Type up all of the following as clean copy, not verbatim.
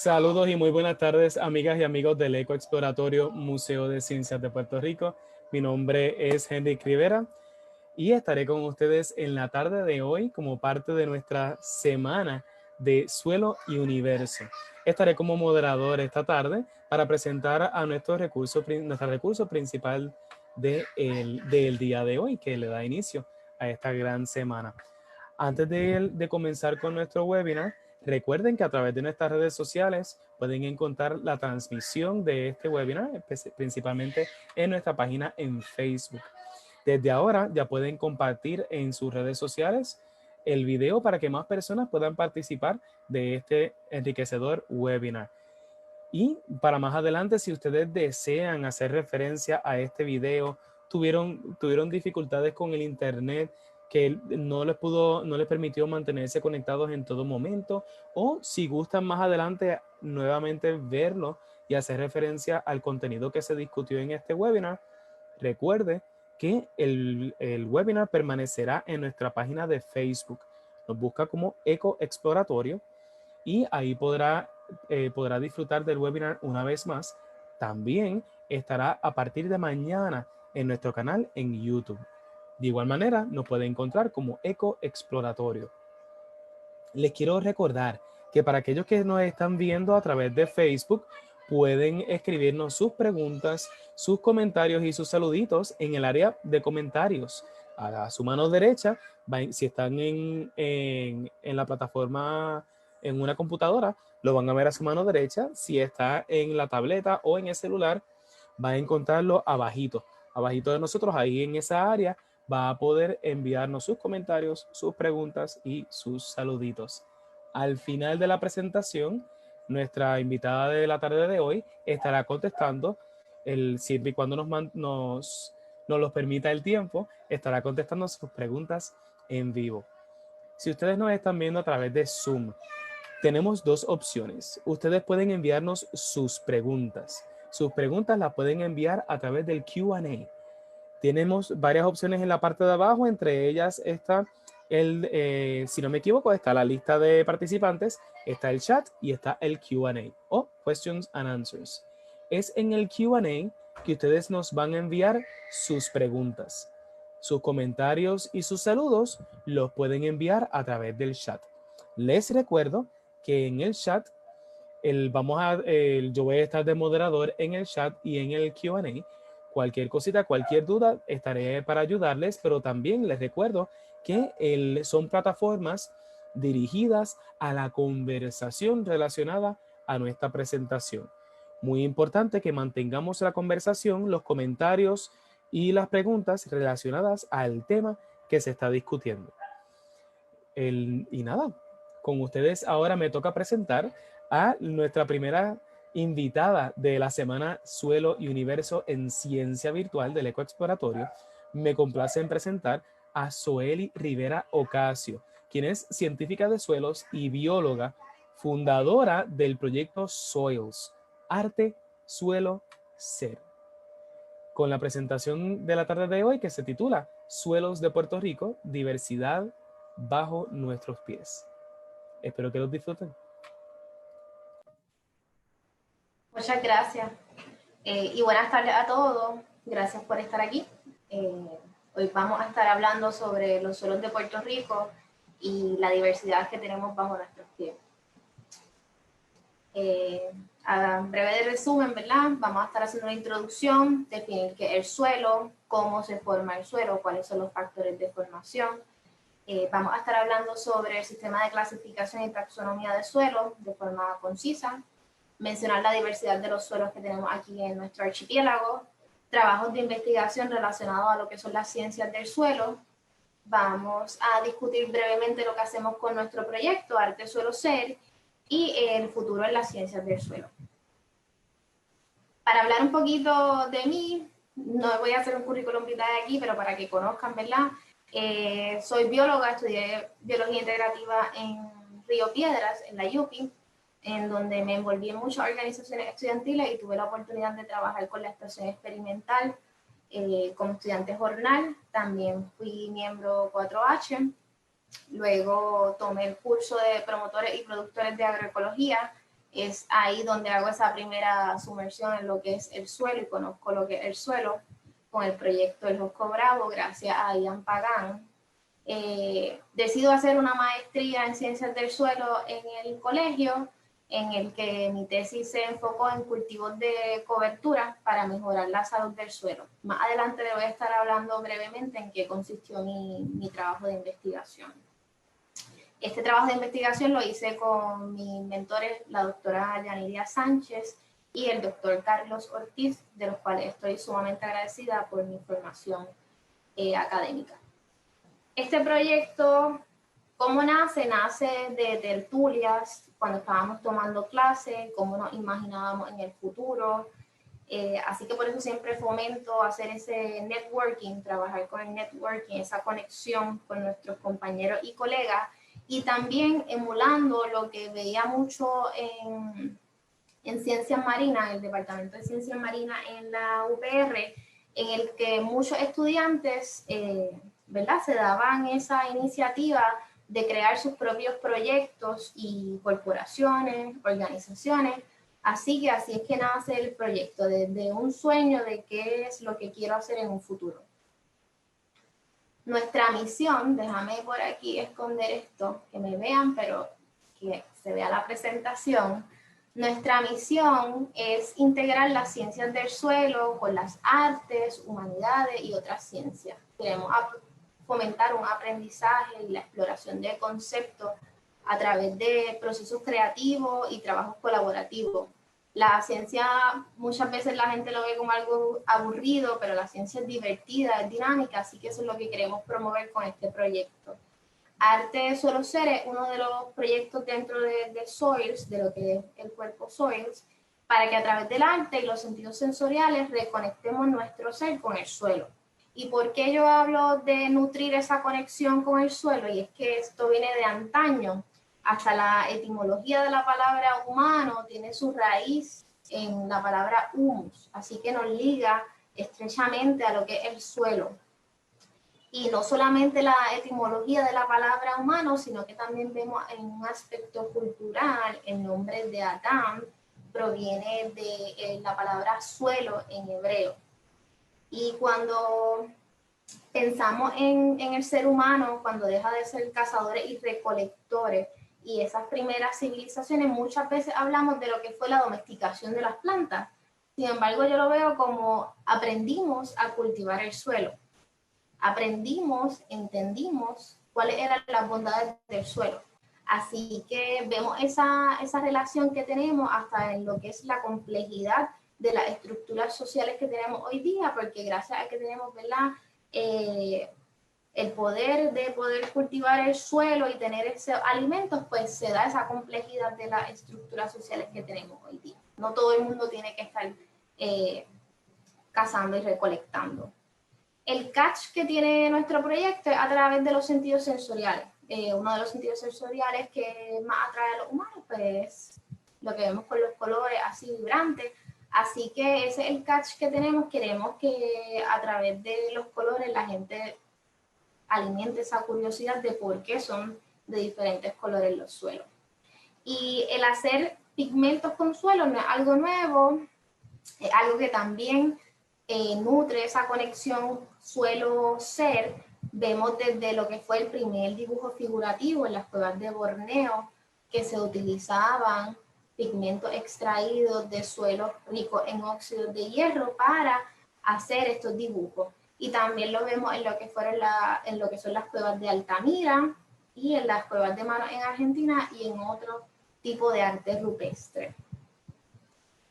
Saludos y muy buenas tardes, amigas y amigos del Eco Exploratorio Museo de Ciencias de Puerto Rico. Mi nombre es Henry Rivera y estaré con ustedes en la tarde de hoy como parte de nuestra semana de Suelo y Universo. Estaré como moderador esta tarde para presentar a nuestro recurso principal del día de hoy, que le da inicio a esta gran semana. Antes de comenzar con nuestro webinar, recuerden que a través de nuestras redes sociales pueden encontrar la transmisión de este webinar, principalmente en nuestra página en Facebook. Desde ahora ya pueden compartir en sus redes sociales el video para que más personas puedan participar de este enriquecedor webinar. Y para más adelante, si ustedes desean hacer referencia a este video, tuvieron dificultades con el internet, que no les permitió mantenerse conectados en todo momento, o si gustan más adelante nuevamente verlo y hacer referencia al contenido que se discutió en este webinar, recuerde que el webinar permanecerá en nuestra página de Facebook. Nos busca como Eco Exploratorio y ahí podrá disfrutar del webinar una vez más. También estará a partir de mañana en nuestro canal en YouTube. De igual manera, nos puede encontrar como Eco Exploratorio. Les quiero recordar que para aquellos que nos están viendo a través de Facebook, pueden escribirnos sus preguntas, sus comentarios y sus saluditos en el área de comentarios. A su mano derecha, si están en la plataforma en una computadora, lo van a ver a su mano derecha. Si está en la tableta o en el celular, va a encontrarlo abajito de nosotros, ahí en esa área, va a poder enviarnos sus comentarios, sus preguntas y sus saluditos. Al final de la presentación, nuestra invitada de la tarde de hoy estará contestando, siempre y cuando nos los permita el tiempo, estará contestando sus preguntas en vivo. Si ustedes nos están viendo a través de Zoom, tenemos dos opciones. Ustedes pueden enviarnos sus preguntas. Sus preguntas las pueden enviar a través del Q&A. Tenemos varias opciones en la parte de abajo, entre ellas está si no me equivoco, está la lista de participantes, está el chat y está el Q&A o Questions and Answers. Es en el Q&A que ustedes nos van a enviar sus preguntas. Sus comentarios y sus saludos los pueden enviar a través del chat. Les recuerdo que en el chat, yo voy a estar de moderador en el chat y en el Q&A. Cualquier cosita, cualquier duda, estaré para ayudarles, pero también les recuerdo que son plataformas dirigidas a la conversación relacionada a nuestra presentación. Muy importante que mantengamos la conversación, los comentarios y las preguntas relacionadas al tema que se está discutiendo. Y nada, con ustedes ahora me toca presentar a nuestra primera invitada de la semana Suelo y Universo en Ciencia Virtual del Eco Exploratorio. Me complace en presentar a Zoely Rivera Ocasio, quien es científica de suelos y bióloga, fundadora del proyecto Soils, Arte, Suelo, Ser. Con la presentación de la tarde de hoy que se titula Suelos de Puerto Rico, diversidad bajo nuestros pies. Espero que los disfruten. Muchas gracias y buenas tardes a todos. Gracias por estar aquí. Hoy vamos a estar hablando sobre los suelos de Puerto Rico y la diversidad que tenemos bajo nuestros pies. A breve de resumen, ¿verdad? Vamos a estar haciendo una introducción, definir qué es el suelo, cómo se forma el suelo, cuáles son los factores de formación. Vamos a estar hablando sobre el sistema de clasificación y taxonomía de suelos de forma concisa, mencionar la diversidad de los suelos que tenemos aquí en nuestro archipiélago, trabajos de investigación relacionados a lo que son las ciencias del suelo. Vamos a discutir brevemente lo que hacemos con nuestro proyecto Arte, Suelo, Ser y el futuro en las ciencias del suelo. Para hablar un poquito de mí, no voy a hacer un currículum vitae aquí, pero para que conozcan, ¿verdad? Soy bióloga, estudié biología integrativa en Río Piedras, en la UPI, en donde me envolví en muchas organizaciones estudiantiles y tuve la oportunidad de trabajar con la estación experimental como estudiante jornal. También fui miembro 4H. Luego tomé el curso de promotores y productores de agroecología Es ahí donde hago esa primera sumersión en lo que es el suelo y conozco lo que es el suelo con el proyecto El Josco Bravo, gracias a Ian Pagán. Decido hacer una maestría en ciencias del suelo en el colegio, en el que mi tesis se enfocó en cultivos de cobertura para mejorar la salud del suelo. Más adelante le voy a estar hablando brevemente en qué consistió mi trabajo de investigación. Este trabajo de investigación lo hice con mis mentores, la doctora Yaniria Sánchez y el doctor Carlos Ortiz, de los cuales estoy sumamente agradecida por mi formación académica. Este proyecto, ¿cómo nace? Nace de tertulias, cuando estábamos tomando clases, cómo nos imaginábamos en el futuro. Así que por eso siempre fomento hacer ese networking, trabajar con el networking, esa conexión con nuestros compañeros y colegas, y también emulando lo que veía mucho en Ciencias Marinas, el Departamento de Ciencias Marinas en la UPR, en el que muchos estudiantes, ¿verdad?, se daban esa iniciativa de crear sus propios proyectos y corporaciones, organizaciones. Así es que nace el proyecto, desde un sueño de qué es lo que quiero hacer en un futuro. Nuestra misión, déjame por aquí esconder esto, que me vean, pero que se vea la presentación. Nuestra misión es integrar las ciencias del suelo con las artes, humanidades y otras ciencias. Queremos fomentar un aprendizaje y la exploración de conceptos a través de procesos creativos y trabajos colaborativos. La ciencia, muchas veces la gente lo ve como algo aburrido, pero la ciencia es divertida, es dinámica, así que eso es lo que queremos promover con este proyecto. Arte Suelo Ser es uno de los proyectos dentro de Soils, de lo que es el cuerpo Soils, para que a través del arte y los sentidos sensoriales reconectemos nuestro ser con el suelo. ¿Y por qué yo hablo de nutrir esa conexión con el suelo? Y es que esto viene de antaño. Hasta la etimología de la palabra humano tiene su raíz en la palabra humus, así que nos liga estrechamente a lo que es el suelo. Y no solamente la etimología de la palabra humano, sino que también vemos en un aspecto cultural, el nombre de Adán proviene de la palabra suelo en hebreo. Y cuando pensamos en el ser humano, cuando deja de ser cazadores y recolectores, y esas primeras civilizaciones, muchas veces hablamos de lo que fue la domesticación de las plantas. Sin embargo, yo lo veo como aprendimos a cultivar el suelo. Aprendimos, entendimos cuáles eran las bondades del suelo. Así que vemos esa relación que tenemos hasta en lo que es la complejidad de las estructuras sociales que tenemos hoy día, porque gracias a que tenemos, ¿verdad?, el poder de poder cultivar el suelo y tener esos alimentos, pues se da esa complejidad de las estructuras sociales que tenemos hoy día. No todo el mundo tiene que estar cazando y recolectando. El catch que tiene nuestro proyecto es a través de los sentidos sensoriales. Uno de los sentidos sensoriales que más atrae a los humanos, pues es lo que vemos con los colores así vibrantes. Así que ese es el catch que tenemos. Queremos que a través de los colores la gente alimente esa curiosidad de por qué son de diferentes colores los suelos. Y el hacer pigmentos con suelo no es algo nuevo, es algo que también nutre esa conexión suelo-ser. Vemos desde lo que fue el primer dibujo figurativo en las cuevas de Borneo, que se utilizaban pigmentos extraídos de suelos ricos en óxidos de hierro para hacer estos dibujos. Y también lo vemos en lo que son las cuevas de Altamira y en las cuevas de Mano en Argentina y en otro tipo de arte rupestre.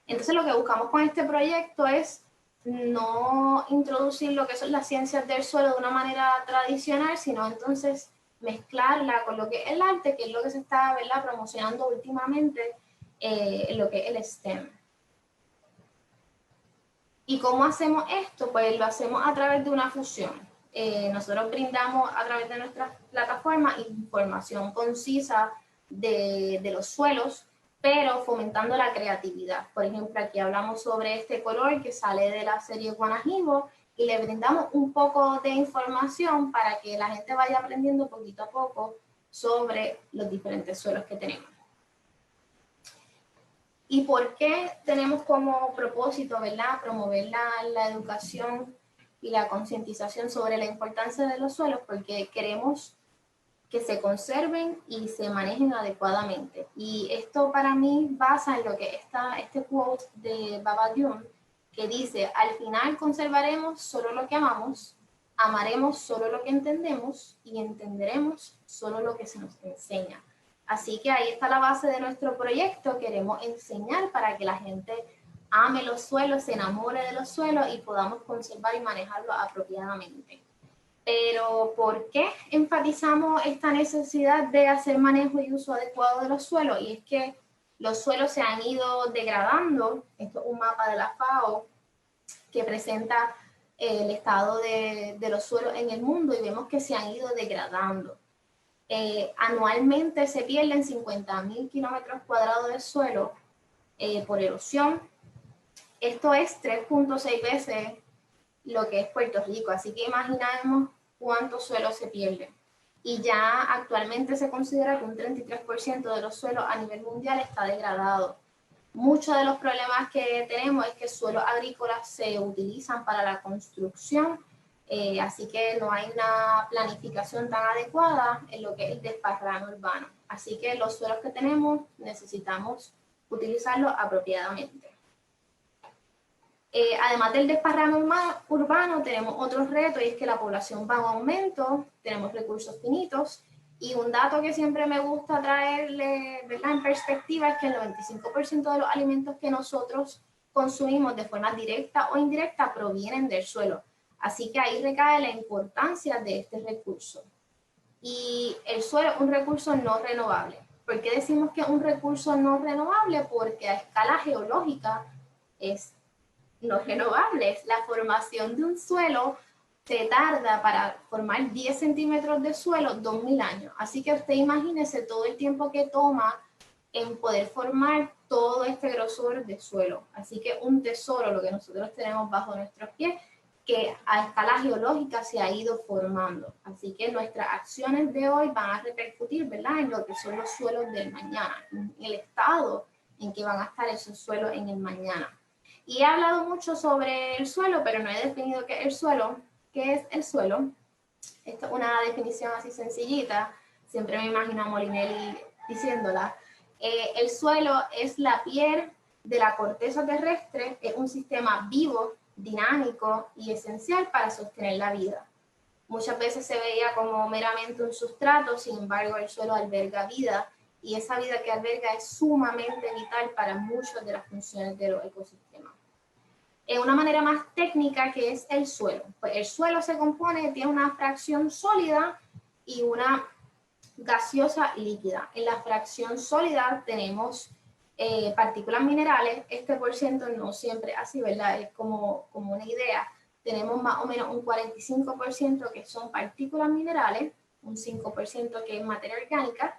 Entonces lo que buscamos con este proyecto es no introducir lo que son las ciencias del suelo de una manera tradicional, sino entonces mezclarla con lo que es el arte, que es lo que se está, ¿verdad?, promocionando últimamente en lo que es el STEM. ¿Y cómo hacemos esto? Pues lo hacemos a través de una fusión. Nosotros brindamos a través de nuestra plataforma información concisa de los suelos, pero fomentando la creatividad. Por ejemplo, aquí hablamos sobre este color que sale de la serie Guanajibo y le brindamos un poco de información para que la gente vaya aprendiendo poquito a poco sobre los diferentes suelos que tenemos. ¿Y por qué tenemos como propósito, ¿verdad?, promover la educación y la concientización sobre la importancia de los suelos? Porque queremos que se conserven y se manejen adecuadamente. Y esto para mí basa en lo que está este quote de Baba Dionne, que dice: al final conservaremos solo lo que amamos, amaremos solo lo que entendemos y entenderemos solo lo que se nos enseña. Así que ahí está la base de nuestro proyecto. Queremos enseñar para que la gente ame los suelos, se enamore de los suelos y podamos conservar y manejarlos apropiadamente. Pero ¿por qué enfatizamos esta necesidad de hacer manejo y uso adecuado de los suelos? Y es que los suelos se han ido degradando. Esto es un mapa de la FAO que presenta el estado de los suelos en el mundo y vemos que se han ido degradando. Anualmente se pierden 50.000 kilómetros cuadrados de suelo por erosión. Esto es 3.6 veces lo que es Puerto Rico, así que imaginemos cuántos suelos se pierden. Y ya actualmente se considera que un 33% de los suelos a nivel mundial está degradado. Muchos de los problemas que tenemos es que suelos agrícolas se utilizan para la construcción, así que no hay una planificación tan adecuada en lo que es el desparramo urbano. Así que los suelos que tenemos necesitamos utilizarlos apropiadamente. Además del desparramo urbano, tenemos otros retos, y es que la población va en aumento, tenemos recursos finitos, y un dato que siempre me gusta traerle, ¿verdad?, en perspectiva, es que el 95% de los alimentos que nosotros consumimos de forma directa o indirecta provienen del suelo. Así que ahí recae la importancia de este recurso. Y el suelo es un recurso no renovable. ¿Por qué decimos que es un recurso no renovable? Porque a escala geológica es no renovables. La formación de un suelo se tarda para formar 10 centímetros de suelo 2.000 años. Así que usted imagínese todo el tiempo que toma en poder formar todo este grosor de suelo. Así que un tesoro lo que nosotros tenemos bajo nuestros pies, que a escala geológica se ha ido formando. Así que nuestras acciones de hoy van a repercutir, ¿verdad?, en lo que son los suelos del mañana, en el estado en que van a estar esos suelos en el mañana. Y he hablado mucho sobre el suelo, pero no he definido qué es el suelo. ¿Qué es el suelo? Esto es una definición así sencillita. Siempre me imagino a Molinelli diciéndola. El suelo es la piel de la corteza terrestre, es un sistema vivo, dinámico y esencial para sostener la vida. Muchas veces se veía como meramente un sustrato, sin embargo el suelo alberga vida, y esa vida que alberga es sumamente vital para muchas de las funciones de los ecosistemas. En una manera más técnica, ¿qué es el suelo? Pues el suelo se compone, tiene una fracción sólida y una gaseosa líquida. En la fracción sólida tenemos partículas minerales. Este por ciento no siempre es así, ¿verdad? Es como una idea. Tenemos más o menos un 45% que son partículas minerales, un 5% que es materia orgánica.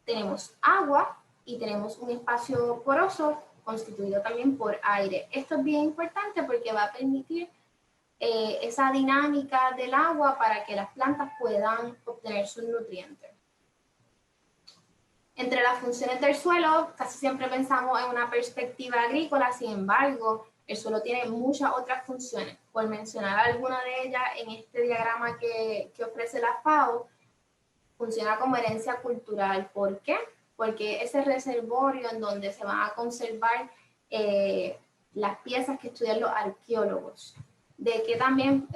Tenemos agua y tenemos un espacio poroso constituido también por aire. Esto es bien importante porque va a permitir esa dinámica del agua para que las plantas puedan obtener sus nutrientes. Entre las funciones del suelo, casi siempre pensamos en una perspectiva agrícola, sin embargo, el suelo tiene muchas otras funciones. Por mencionar alguna de ellas, en este diagrama que ofrece la FAO, funciona como herencia cultural. ¿Por qué? Porque ese reservorio en donde se van a conservar las piezas que estudian los arqueólogos. De que también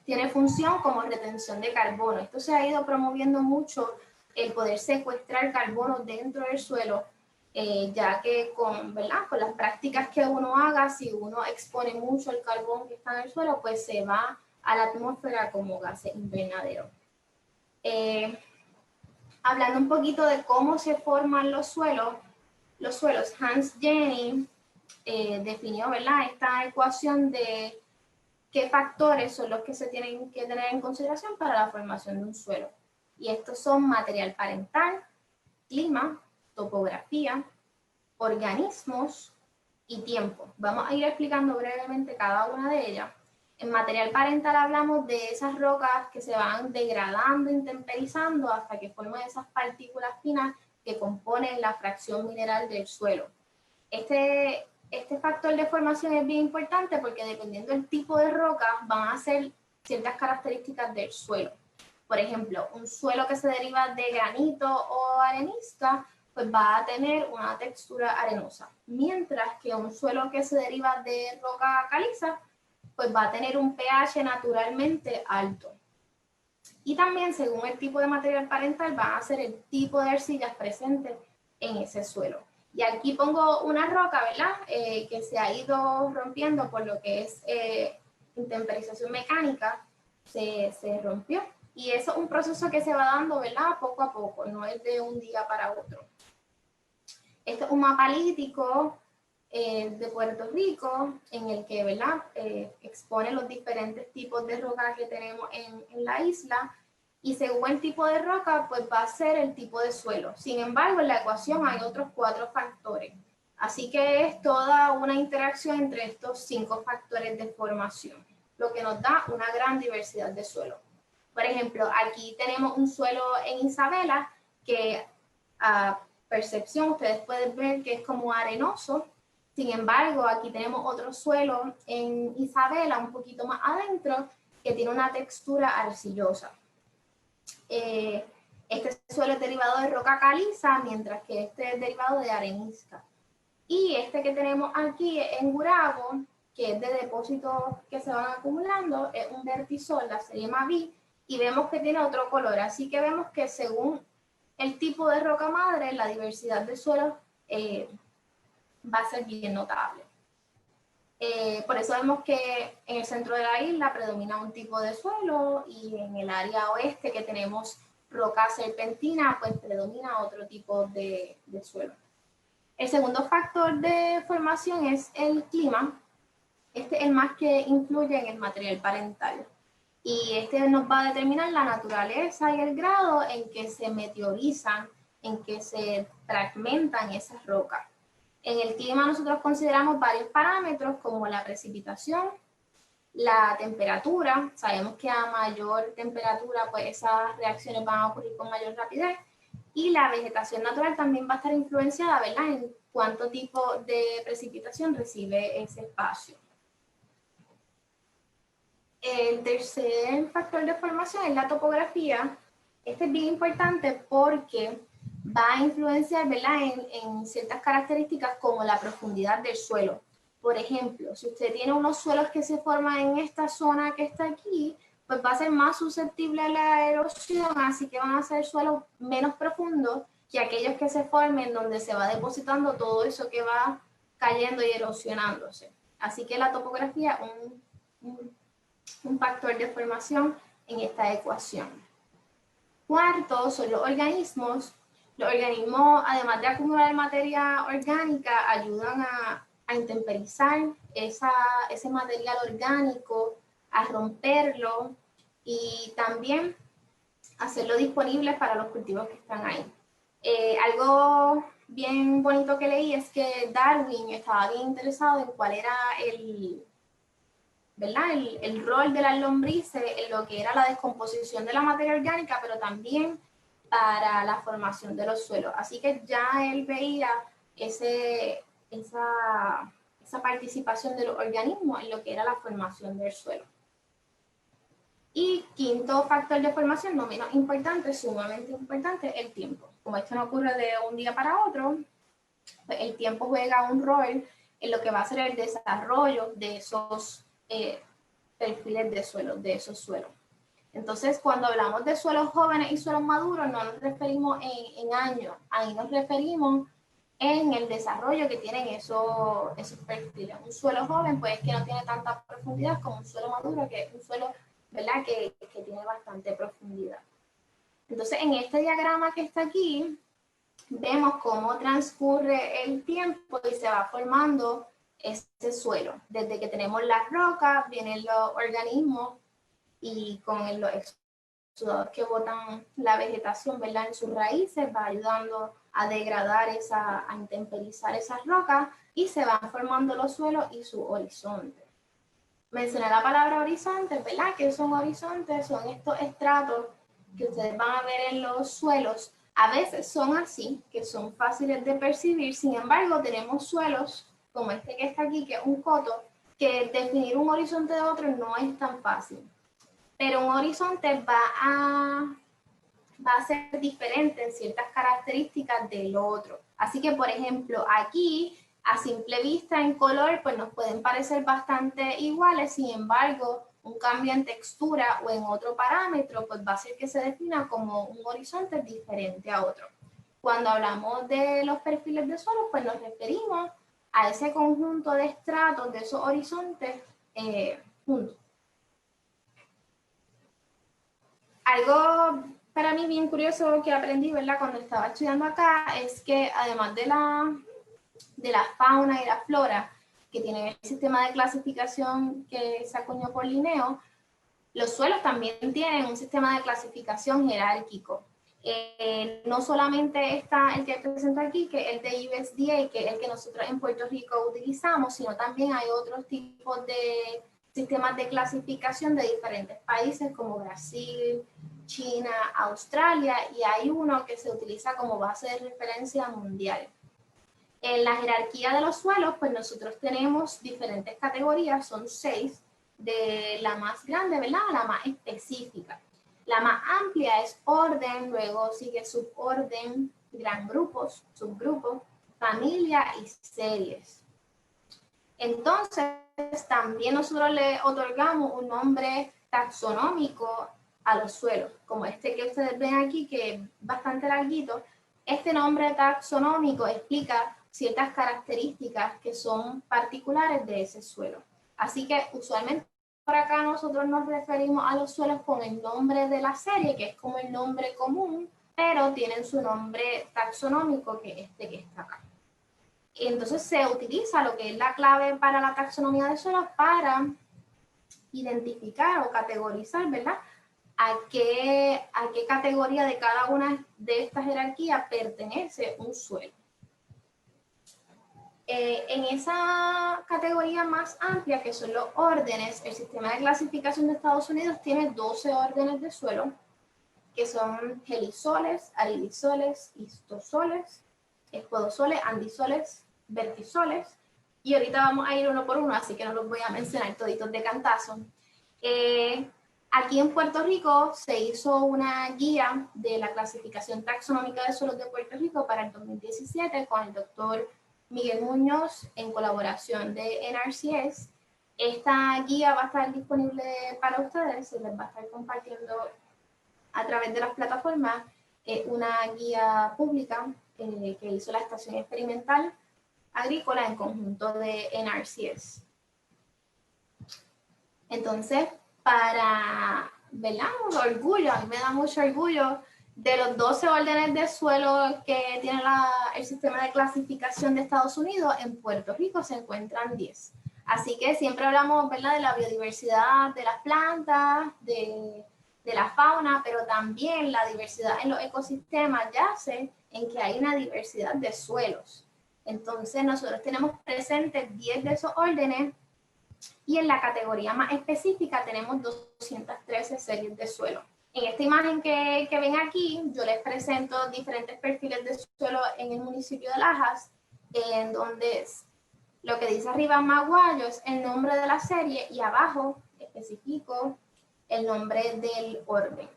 tiene función como retención de carbono. Esto se ha ido promoviendo mucho, el poder secuestrar carbono dentro del suelo, ya que ¿verdad?, con las prácticas que uno haga, si uno expone mucho el carbón que está en el suelo, pues se va a la atmósfera como gases invernaderos. Hablando un poquito de cómo se forman los suelos, Hans Jenny definió, ¿verdad?, esta ecuación de qué factores son los que se tienen que tener en consideración para la formación de un suelo. Y estos son material parental, clima, topografía, organismos y tiempo. Vamos a ir explicando brevemente cada una de ellas. En material parental hablamos de esas rocas que se van degradando, intemperizando hasta que forman esas partículas finas que componen la fracción mineral del suelo. Este factor de formación es bien importante porque dependiendo del tipo de roca van a ser ciertas características del suelo. Por ejemplo, un suelo que se deriva de granito o arenisca, pues va a tener una textura arenosa, mientras que un suelo que se deriva de roca caliza, pues va a tener un pH naturalmente alto. Y también, según el tipo de material parental, van a ser el tipo de arcillas presentes en ese suelo. Y aquí pongo una roca, ¿verdad? Que se ha ido rompiendo por lo que es intemperización mecánica, se rompió. Y eso es un proceso que se va dando, ¿verdad? Poco a poco, no es de un día para otro. Este es un mapa lítico de Puerto Rico en el que, ¿verdad? Expone los diferentes tipos de roca que tenemos en la isla. Y según el tipo de roca, pues va a ser el tipo de suelo. Sin embargo, en la ecuación hay otros 4 factores. Así que es toda una interacción entre estos 5 factores de formación, lo que nos da una gran diversidad de suelo. Por ejemplo, aquí tenemos un suelo en Isabela que a percepción ustedes pueden ver que es como arenoso. Sin embargo, aquí tenemos otro suelo en Isabela, un poquito más adentro, que tiene una textura arcillosa. Este suelo es derivado de roca caliza, mientras que este es derivado de arenisca. Y este que tenemos aquí en Gurabo, que es de depósitos que se van acumulando, es un vertisol, la serie Mavi, y vemos que tiene otro color. Así que vemos que según el tipo de roca madre, la diversidad de suelos va a ser bien notable. Por eso vemos que en el centro de la isla predomina un tipo de suelo y en el área oeste que tenemos roca serpentina, pues predomina otro tipo de suelo. El segundo factor de formación es el clima. Este es el más que influye en el material parental. Y este nos va a determinar la naturaleza y el grado en que se meteorizan, en que se fragmentan esas rocas. En el clima nosotros consideramos varios parámetros como la precipitación, la temperatura. Sabemos que a mayor temperatura pues esas reacciones van a ocurrir con mayor rapidez. Y la vegetación natural también va a estar influenciada, ¿verdad?, en cuánto tipo de precipitación recibe ese espacio. El tercer factor de formación es la topografía. Este es bien importante porque va a influenciar, ¿verdad?, en ciertas características como la profundidad del suelo. Por ejemplo, si usted tiene unos suelos que se forman en esta zona que está aquí, pues va a ser más susceptible a la erosión, así que van a ser suelos menos profundos que aquellos que se formen donde se va depositando todo eso que va cayendo y erosionándose. Así que la topografía es un factor de formación en esta ecuación. Cuarto son los organismos. Los organismos, además de acumular materia orgánica, ayudan a intemperizar ese material orgánico, a romperlo y también hacerlo disponible para los cultivos que están ahí. Algo bien bonito que leí es que Darwin estaba bien interesado en cuál era ¿verdad?, el rol de las lombrices en lo que era la descomposición de la materia orgánica, pero también para la formación de los suelos. Así que ya él veía esa participación de los organismos en lo que era la formación del suelo. Y quinto factor de formación, no menos importante, sumamente importante, el tiempo. Como esto no ocurre de un día para otro, pues el tiempo juega un rol en lo que va a ser el desarrollo de esos perfiles de suelo, de esos suelos. Entonces, cuando hablamos de suelos jóvenes y suelos maduros, no nos referimos en años, ahí nos referimos en el desarrollo que tienen esos perfiles. Un suelo joven, pues, que no tiene tanta profundidad como un suelo maduro, que es un suelo, ¿verdad?, que tiene bastante profundidad. Entonces, en este diagrama que está aquí, vemos cómo transcurre el tiempo y se va formando este suelo. Desde que tenemos las rocas, vienen los organismos y con los exudados que botan la vegetación, ¿verdad?, en sus raíces, va ayudando a degradar, a intemperizar esas rocas y se van formando los suelos y su horizonte. Mencioné la palabra horizonte, ¿verdad? ¿Qué son horizontes? Son estos estratos que ustedes van a ver en los suelos A veces son así, que son fáciles de percibir, sin embargo tenemos suelos como este que está aquí, que es un coto, que definir un horizonte de otro no es tan fácil. Pero un horizonte va a ser diferente en ciertas características del otro. Así que, por ejemplo, aquí, a simple vista en color, pues nos pueden parecer bastante iguales, sin embargo, un cambio en textura o en otro parámetro, pues va a ser que se defina como un horizonte diferente a otro. Cuando hablamos de los perfiles de suelo, pues nos referimos a ese conjunto de estratos, de esos horizontes juntos. Algo para mí bien curioso que aprendí, ¿verdad? Cuando estaba estudiando acá, es que además de la fauna y la flora, que tiene el sistema de clasificación que se acuñó por Linneo, los suelos también tienen un sistema de clasificación jerárquico. No solamente está el que presento aquí, que es el de USDA, que es el que nosotros en Puerto Rico utilizamos, sino también hay otros tipos de sistemas de clasificación de diferentes países como Brasil, China, Australia, y hay uno que se utiliza como base de referencia mundial. En la jerarquía de los suelos, pues nosotros tenemos diferentes categorías, son 6, de la más grande, ¿verdad?, a la más específica. La más amplia es orden, luego sigue suborden, gran grupos, subgrupos, familia y series. Entonces, también nosotros le otorgamos un nombre taxonómico a los suelos, como este que ustedes ven aquí, que es bastante larguito. Este nombre taxonómico explica ciertas características que son particulares de ese suelo. Así que usualmente por acá nosotros nos referimos a los suelos con el nombre de la serie, que es como el nombre común, pero tienen su nombre taxonómico, que es este que está acá. Y entonces se utiliza lo que es la clave para la taxonomía de suelos para identificar o categorizar, ¿verdad?, a qué categoría de cada una de estas jerarquías pertenece un suelo. En esa categoría más amplia, que son los órdenes, el sistema de clasificación de Estados Unidos tiene 12 órdenes de suelo, que son gelisoles, aridisoles, histosoles, espodosoles, andisoles, vertisoles, y ahorita vamos a ir uno por uno, así que no los voy a mencionar toditos de cantazo. Aquí en Puerto Rico se hizo una guía de la clasificación taxonómica de suelos de Puerto Rico para el 2017 con el doctor Miguel Muñoz en colaboración de NRCS. Esta guía va a estar disponible para ustedes, se les va a estar compartiendo a través de las plataformas, una guía pública que hizo la Estación Experimental Agrícola en conjunto de NRCS. Entonces, para, ¿verdad?, un orgullo, a mí me da mucho orgullo, de los 12 órdenes de suelo que tiene el sistema de clasificación de Estados Unidos, en Puerto Rico se encuentran 10. Así que siempre hablamos, ¿verdad?, de la biodiversidad de las plantas, de la fauna, pero también la diversidad en los ecosistemas yace en que hay una diversidad de suelos. Entonces nosotros tenemos presentes 10 de esos órdenes y en la categoría más específica tenemos 213 series de suelo. En esta imagen que ven aquí, yo les presento diferentes perfiles de suelo en el municipio de Lajas, en donde lo que dice arriba Maguayo es el nombre de la serie y abajo especifico el nombre del orden.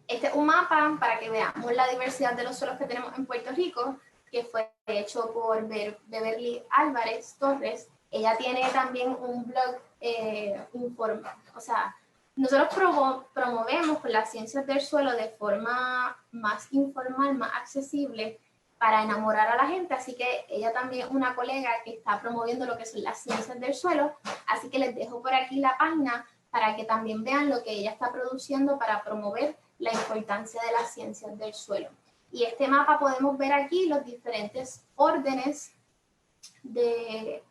Este es un mapa para que veamos la diversidad de los suelos que tenemos en Puerto Rico, que fue hecho por Beverly Álvarez Torres. Ella tiene también un blog o sea, nosotros promovemos las ciencias del suelo de forma más informal, más accesible, para enamorar a la gente, así que ella también es una colega que está promoviendo lo que son las ciencias del suelo, así que les dejo por aquí la página para que también vean lo que ella está produciendo para promover la importancia de las ciencias del suelo. Y este mapa podemos ver aquí los diferentes órdenes de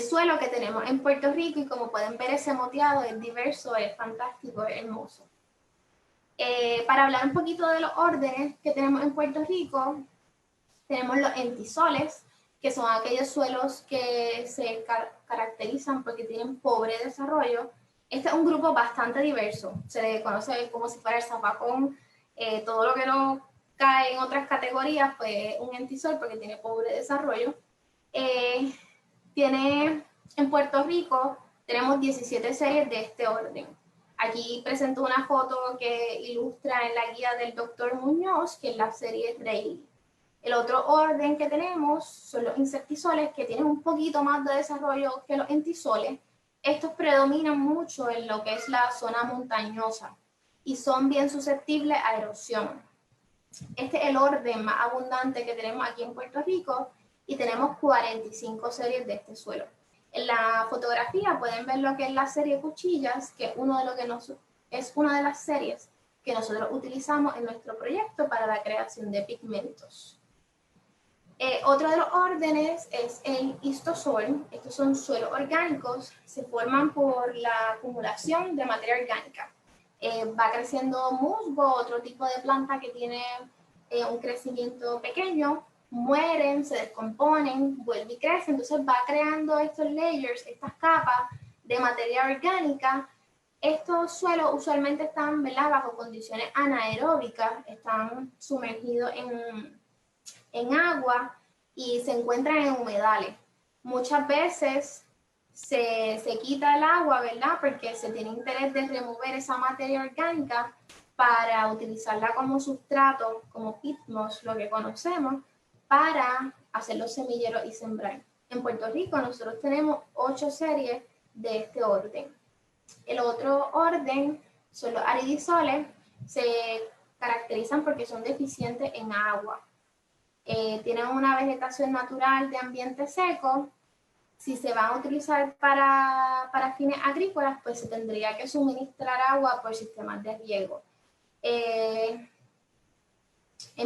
suelo que tenemos en Puerto Rico, y como pueden ver, ese moteado es diverso, es fantástico, es hermoso. Para hablar un poquito de los órdenes que tenemos en Puerto Rico, tenemos los entisoles, que son aquellos suelos que se caracterizan porque tienen pobre desarrollo. Este es un grupo bastante diverso, se le conoce como si fuera el zapacón Todo lo que no cae en otras categorías, pues un entisol porque tiene pobre desarrollo. En Puerto Rico tenemos 17 series de este orden. Aquí presento una foto que ilustra en la guía del Dr. Muñoz, que es la serie Rayleigh. El otro orden que tenemos son los insectisoles, que tienen un poquito más de desarrollo que los entisoles. Estos predominan mucho en lo que es la zona montañosa y son bien susceptibles a erosión. Este es el orden más abundante que tenemos aquí en Puerto Rico y tenemos 45 series de este suelo. En la fotografía pueden ver lo que es la serie Cuchillas, que es una de las series que nosotros utilizamos en nuestro proyecto para la creación de pigmentos. Otro de los órdenes es el histosol. Estos son suelos orgánicos, se forman por la acumulación de materia orgánica. Va creciendo musgo, otro tipo de planta que tiene un crecimiento pequeño, mueren, se descomponen, vuelven y crecen, entonces va creando estos layers, estas capas de materia orgánica. Estos suelos usualmente están, ¿verdad?, bajo condiciones anaeróbicas, están sumergidos en agua y se encuentran en humedales. Muchas veces se quita el agua, ¿verdad?, porque se tiene interés de remover esa materia orgánica para utilizarla como sustrato, como pitmos, lo que conocemos, para hacer los semilleros y sembrar. En Puerto Rico nosotros tenemos 8 series de este orden. El otro orden son los aridisoles, se caracterizan porque son deficientes en agua. Tienen una vegetación natural de ambiente seco. Si se van a utilizar para fines agrícolas, pues se tendría que suministrar agua por sistemas de riego. En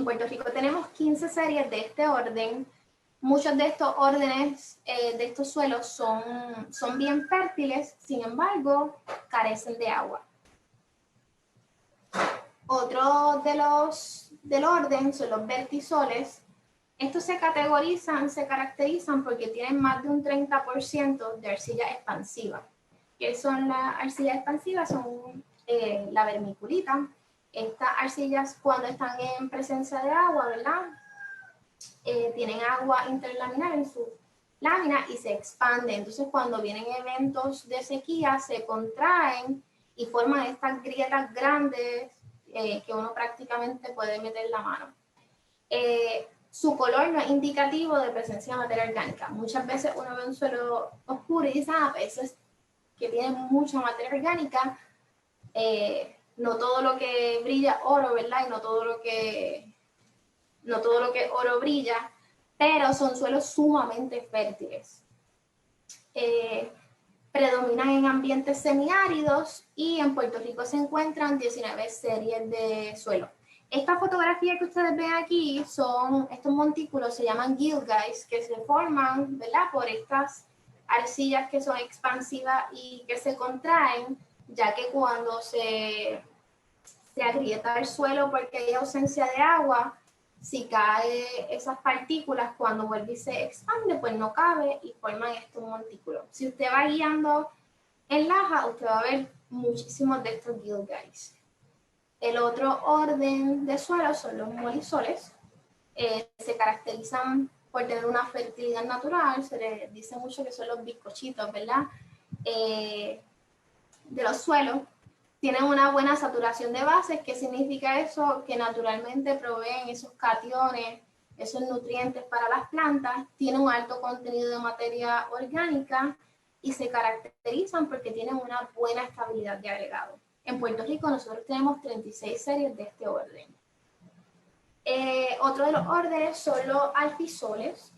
Puerto Rico tenemos 15 series de este orden. Muchos de estos órdenes de estos suelos son bien fértiles, sin embargo, carecen de agua. Otro del orden son los vertisoles. Estos se caracterizan porque tienen más de un 30% de arcilla expansiva. ¿Qué son las arcillas expansivas? Son la vermiculita. Estas arcillas, cuando están en presencia de agua, ¿verdad?, tienen agua interlaminar en su lámina y se expanden. Entonces, cuando vienen eventos de sequía, se contraen y forman estas grietas grandes que uno prácticamente puede meter la mano. Su color no es indicativo de presencia de materia orgánica. Muchas veces uno ve un suelo oscuro y dice, pues eso es que tiene mucha materia orgánica. No todo lo que brilla oro, ¿verdad? Y no todo lo que oro brilla, pero son suelos sumamente fértiles. Predominan en ambientes semiáridos y en Puerto Rico se encuentran 19 series de suelo. Esta fotografía que ustedes ven aquí estos montículos se llaman gilguys, que se forman, ¿verdad?, por estas arcillas que son expansivas y que se contraen, ya que cuando se agrieta el suelo porque hay ausencia de agua, si cae esas partículas, cuando vuelve y se expande, pues no cabe y forman estos montículos. Si usted va guiando en Laja, usted va a ver muchísimos de estos gilguys. El otro orden de suelos son los molisoles. Se caracterizan por tener una fertilidad natural, se les dice mucho que son los bizcochitos, ¿verdad?, de los suelos. Tienen una buena saturación de bases. ¿Qué significa eso? Que naturalmente proveen esos cationes, esos nutrientes para las plantas. Tienen un alto contenido de materia orgánica y se caracterizan porque tienen una buena estabilidad de agregado. En Puerto Rico nosotros tenemos 36 series de este orden. Otro de los órdenes son los alfisoles.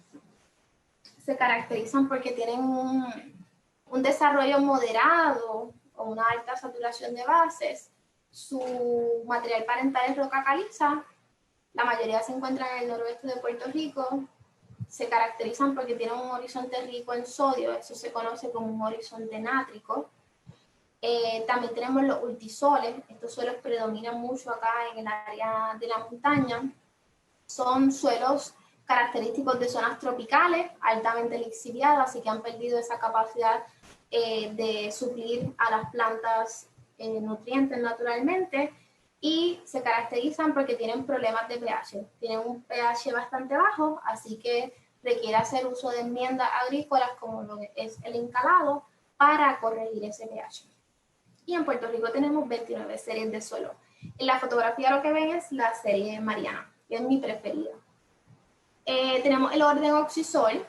Se caracterizan porque tienen un desarrollo moderado o una alta saturación de bases. Su material parental es roca caliza. La mayoría se encuentra en el noroeste de Puerto Rico. Se caracterizan porque tienen un horizonte rico en sodio. Eso se conoce como un horizonte nátrico. También tenemos los ultisoles. Estos suelos predominan mucho acá en el área de la montaña. Son suelos característicos de zonas tropicales, altamente lixiviadas, así que han perdido esa capacidad de suplir a las plantas nutrientes naturalmente. y se caracterizan porque tienen problemas de pH. Tienen un pH bastante bajo, así que requiere hacer uso de enmiendas agrícolas como lo que es el encalado para corregir ese pH. Y en Puerto Rico tenemos 29 series de suelo. En la fotografía lo que ven es la serie Mariana, que es mi preferida. Tenemos el orden Oxisol,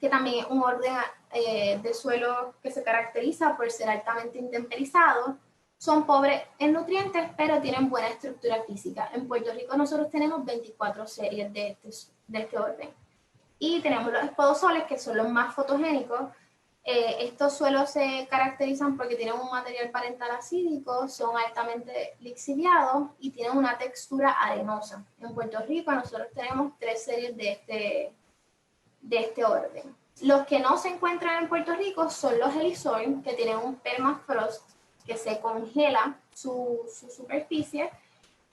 que también es un orden de suelo que se caracteriza por ser altamente intemperizado. Son pobres en nutrientes, pero tienen buena estructura física. En Puerto Rico nosotros tenemos 24 series de este orden. Y tenemos los espodosoles, que son los más fotogénicos. Estos suelos se caracterizan porque tienen un material parental acídico, son altamente lixiviados y tienen una textura arenosa. En Puerto Rico nosotros tenemos 3 series de este orden. Los que no se encuentran en Puerto Rico son los Helizoin, que tienen un permafrost que se congela su superficie,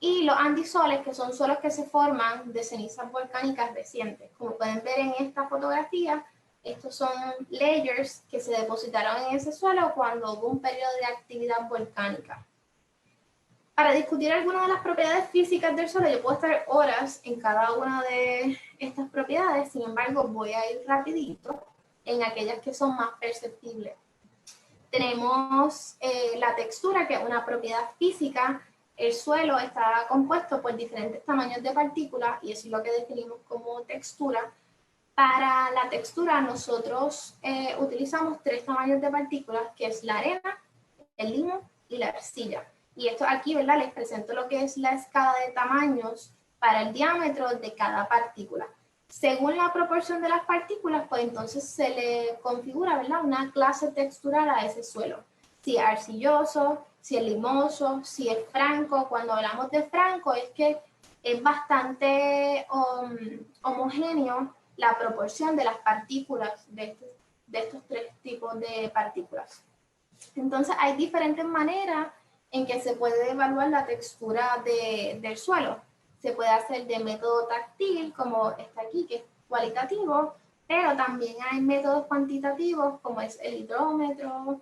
y los andisoles, que son suelos que se forman de cenizas volcánicas recientes. Como pueden ver en esta fotografía, estos son layers que se depositaron en ese suelo cuando hubo un periodo de actividad volcánica. Para discutir algunas de las propiedades físicas del suelo, yo puedo estar horas en cada una de estas propiedades, sin embargo, voy a ir rapidito en aquellas que son más perceptibles. Tenemos la textura, que es una propiedad física. El suelo está compuesto por diferentes tamaños de partículas y eso es lo que definimos como textura. Para la textura nosotros utilizamos 3 tamaños de partículas, que es la arena, el limo y la arcilla. Y esto aquí, ¿verdad? Les presento lo que es la escala de tamaños para el diámetro de cada partícula. Según la proporción de las partículas, pues entonces se le configura, ¿verdad?, una clase textural a ese suelo. Si es arcilloso, si es limoso, si es franco. Cuando hablamos de franco es que es bastante homogéneo la proporción de las partículas de estos 3 tipos de partículas. Entonces hay diferentes maneras en que se puede evaluar la textura del suelo. Se puede hacer de método táctil, como está aquí, que es cualitativo, pero también hay métodos cuantitativos, como es el hidrómetro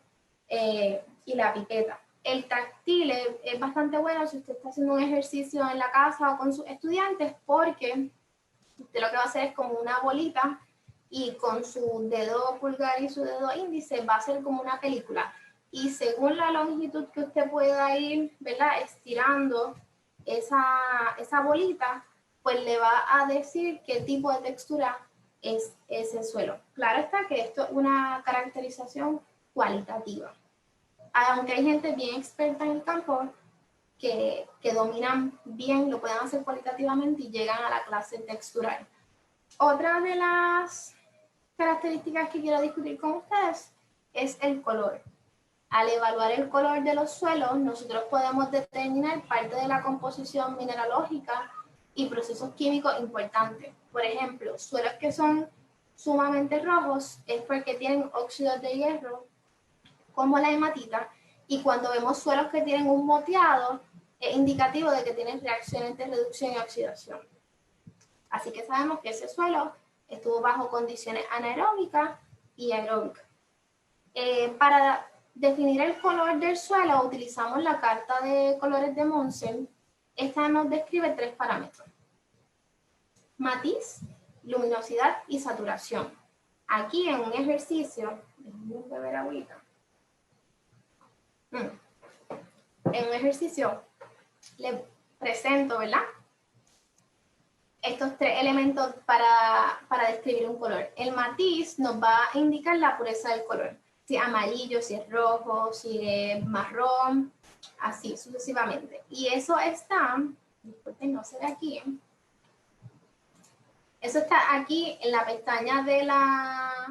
y la pipeta. El táctil es bastante bueno si usted está haciendo un ejercicio en la casa o con sus estudiantes, porque usted lo que va a hacer es como una bolita y con su dedo pulgar y su dedo índice va a ser como una película. Y según la longitud que usted pueda ir, ¿verdad?, estirando esa bolita, pues le va a decir qué tipo de textura es ese suelo. Claro está que esto es una caracterización cualitativa. Aunque hay gente bien experta en el campo que dominan bien, lo pueden hacer cualitativamente y llegan a la clase textural. Otra de las características que quiero discutir con ustedes es el color. Al evaluar el color de los suelos, nosotros podemos determinar parte de la composición mineralógica y procesos químicos importantes. Por ejemplo, suelos que son sumamente rojos es porque tienen óxidos de hierro, como la hematita, y cuando vemos suelos que tienen un moteado, es indicativo de que tienen reacciones de reducción y oxidación. Así que sabemos que ese suelo estuvo bajo condiciones anaeróbicas y aeróbicas. Para definir el color del suelo utilizamos la carta de colores de Munsell. Esta nos describe 3 parámetros: matiz, luminosidad y saturación. Aquí en un ejercicio, déjenme beber agüita. En un ejercicio les presento, ¿verdad?, estos 3 elementos para describir un color. El matiz nos va a indicar la pureza del color. Si es amarillo, si es rojo, si es marrón, así sucesivamente. Y eso está, disculpen, no se ve aquí. Eso está aquí en la pestaña de la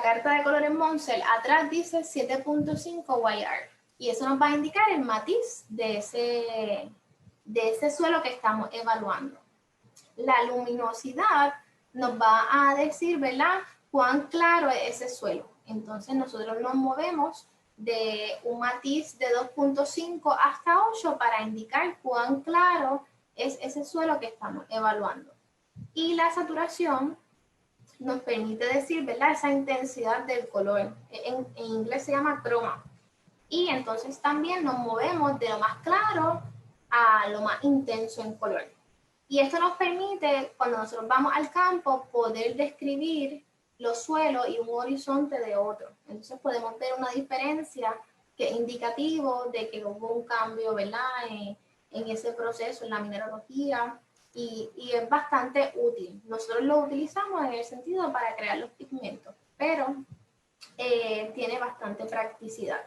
carta de colores Munsell. Atrás dice 7.5 YR. Y eso nos va a indicar el matiz de ese suelo que estamos evaluando. La luminosidad nos va a decir, ¿verdad?, cuán claro es ese suelo. Entonces nosotros nos movemos de un matiz de 2.5 hasta 8 para indicar cuán claro es ese suelo que estamos evaluando. Y la saturación nos permite decir, ¿verdad?, esa intensidad del color. En inglés se llama croma. Y entonces también nos movemos de lo más claro a lo más intenso en color. Y esto nos permite, cuando nosotros vamos al campo, poder describir los suelos y un horizonte de otro. Entonces podemos ver una diferencia que es indicativo de que hubo un cambio, ¿verdad? En ese proceso, en la mineralogía, y es bastante útil. Nosotros lo utilizamos en el sentido para crear los pigmentos, pero tiene bastante practicidad.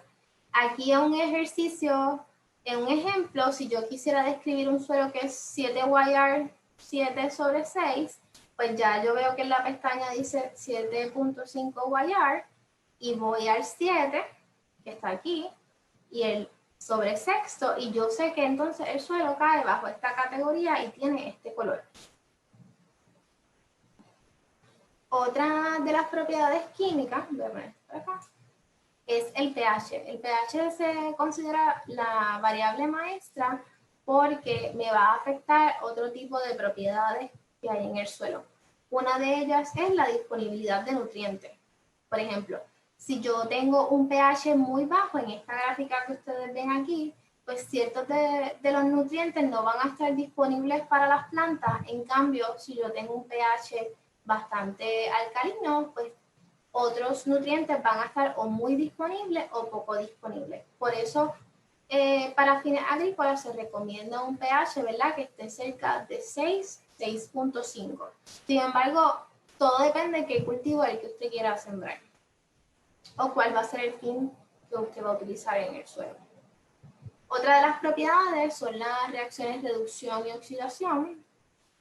Aquí es un ejercicio, en un ejemplo, si yo quisiera describir un suelo que es 7 YR 7/6, pues ya yo veo que en la pestaña dice 7.5 YR y voy al 7, que está aquí, y el sobre sexto, y yo sé que entonces el suelo cae bajo esta categoría y tiene este color. Otra de las propiedades químicas, voy a poner esto por acá, es el pH. El pH se considera la variable maestra porque me va a afectar otro tipo de propiedades que hay en el suelo. Una de ellas es la disponibilidad de nutrientes. Por ejemplo, si yo tengo un pH muy bajo en esta gráfica que ustedes ven aquí, pues ciertos de los nutrientes no van a estar disponibles para las plantas. En cambio, si yo tengo un pH bastante alcalino, pues otros nutrientes van a estar o muy disponibles o poco disponibles. Por eso, para fines agrícolas se recomienda un pH, ¿verdad?, que esté cerca de 6, 6.5. Sin embargo, todo depende de qué cultivo es el que usted quiera sembrar o cuál va a ser el fin que usted va a utilizar en el suelo. Otra de las propiedades son las reacciones de reducción y oxidación.